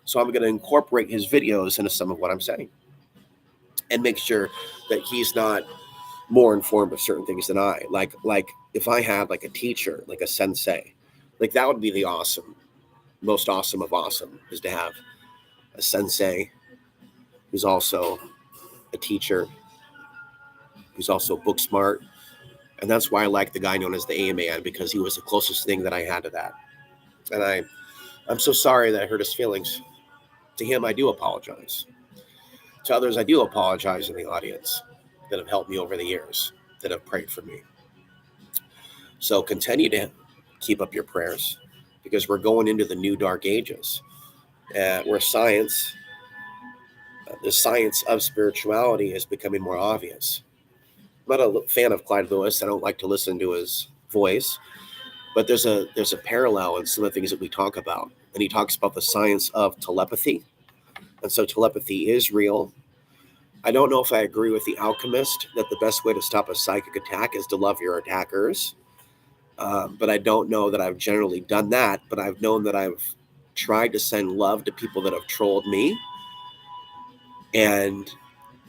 So I'm going to incorporate his videos into some of what I'm saying and make sure that he's not more informed of certain things than I. Like if I had like a teacher, like a sensei, like that would be the most awesome of awesome, is to have a sensei who's also a teacher, who's also book smart. And that's why I like the guy known as the A-Man, because he was the closest thing that I had to that. And I'm so sorry that I hurt his feelings. To him, I do apologize. To others, I do apologize in the audience that have helped me over the years, that have prayed for me. So continue to keep up your prayers, because we're going into the new dark ages, where science, the science of spirituality, is becoming more obvious. I'm not a fan of Clyde Lewis. I don't like to listen to his voice, but there's a parallel in some of the things that we talk about. And he talks about the science of telepathy. And so telepathy is real. I don't know if I agree with the alchemist that the best way to stop a psychic attack is to love your attackers. But I don't know that I've generally done that. But I've known that I've tried to send love to people that have trolled me. And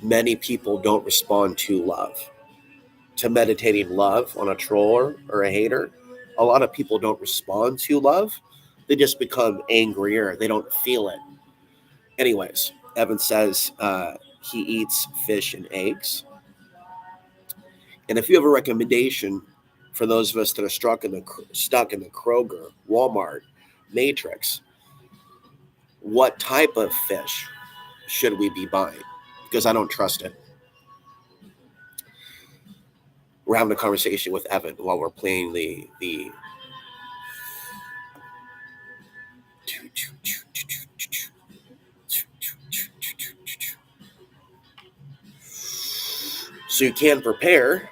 many people don't respond to love, to meditating love on a troller or a hater. A lot of people don't respond to love. They just become angrier. They don't feel it. Anyways, Evan says he eats fish and eggs. And if you have a recommendation for those of us that are stuck in the Kroger, Walmart matrix, what type of fish should we be buying? Because I don't trust it. We're having a conversation with Evan while we're playing the so you can prepare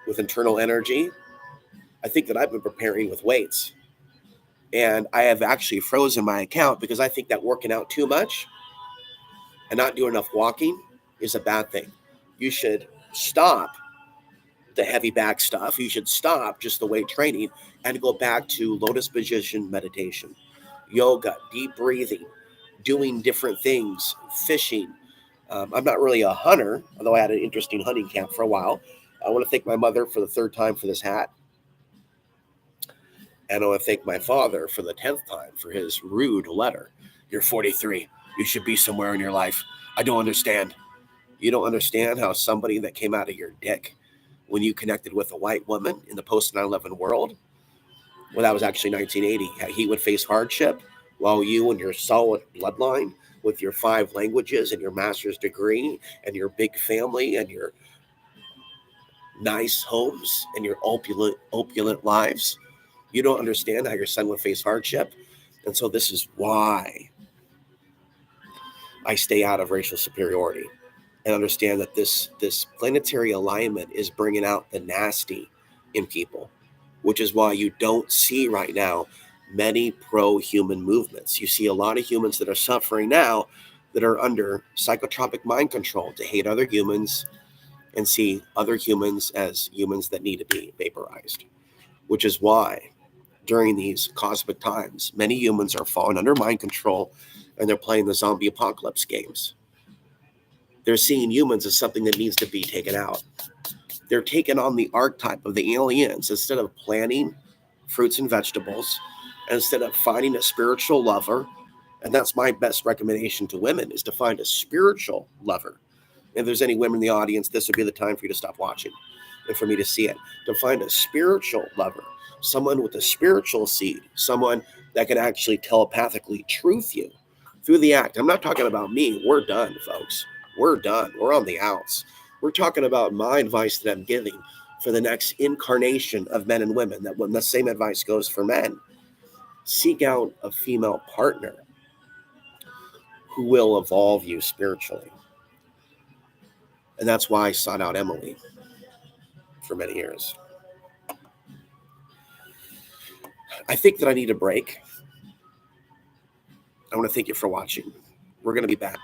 with internal energy. I think that I've been preparing with weights, and I have actually frozen my account because I think that working out too much and not doing enough walking is a bad thing. You should stop the heavy back stuff. You should stop just the weight training and go back to lotus position meditation, yoga, deep breathing, doing different things, fishing. I'm not really a hunter, although I had an interesting hunting camp for a while. I want to thank my mother for the 3rd time for this hat. And I want to thank my father for the 10th time for his rude letter. You're 43. You should be somewhere in your life. I don't understand. You don't understand how somebody that came out of your dick when you connected with a white woman in the post 9/11 world, well, that was actually 1980. He would face hardship while you and your solid bloodline with your 5 languages and your master's degree and your big family and your nice homes and your opulent lives. You don't understand how your son would face hardship. And so this is why I stay out of racial superiority and understand that this planetary alignment is bringing out the nasty in people, which is why you don't see right now many pro-human movements. You see a lot of humans that are suffering now that are under psychotropic mind control to hate other humans and see other humans as humans that need to be vaporized, which is why during these cosmic times, many humans are falling under mind control and they're playing the zombie apocalypse games. They're seeing humans as something that needs to be taken out. They're taking on the archetype of the aliens instead of planting fruits and vegetables, instead of finding a spiritual lover. And that's my best recommendation to women, is to find a spiritual lover. If there's any women in the audience, this would be the time for you to stop watching and for me to see it. To find a spiritual lover, someone with a spiritual seed, someone that can actually telepathically truth you through the act. I'm not talking about me. We're done, folks. We're done. We're on the outs. We're talking about my advice that I'm giving for the next incarnation of men and women. That when the same advice goes for men, seek out a female partner who will evolve you spiritually. And that's why I sought out Emily for many years. I think that I need a break. I want to thank you for watching. We're going to be back.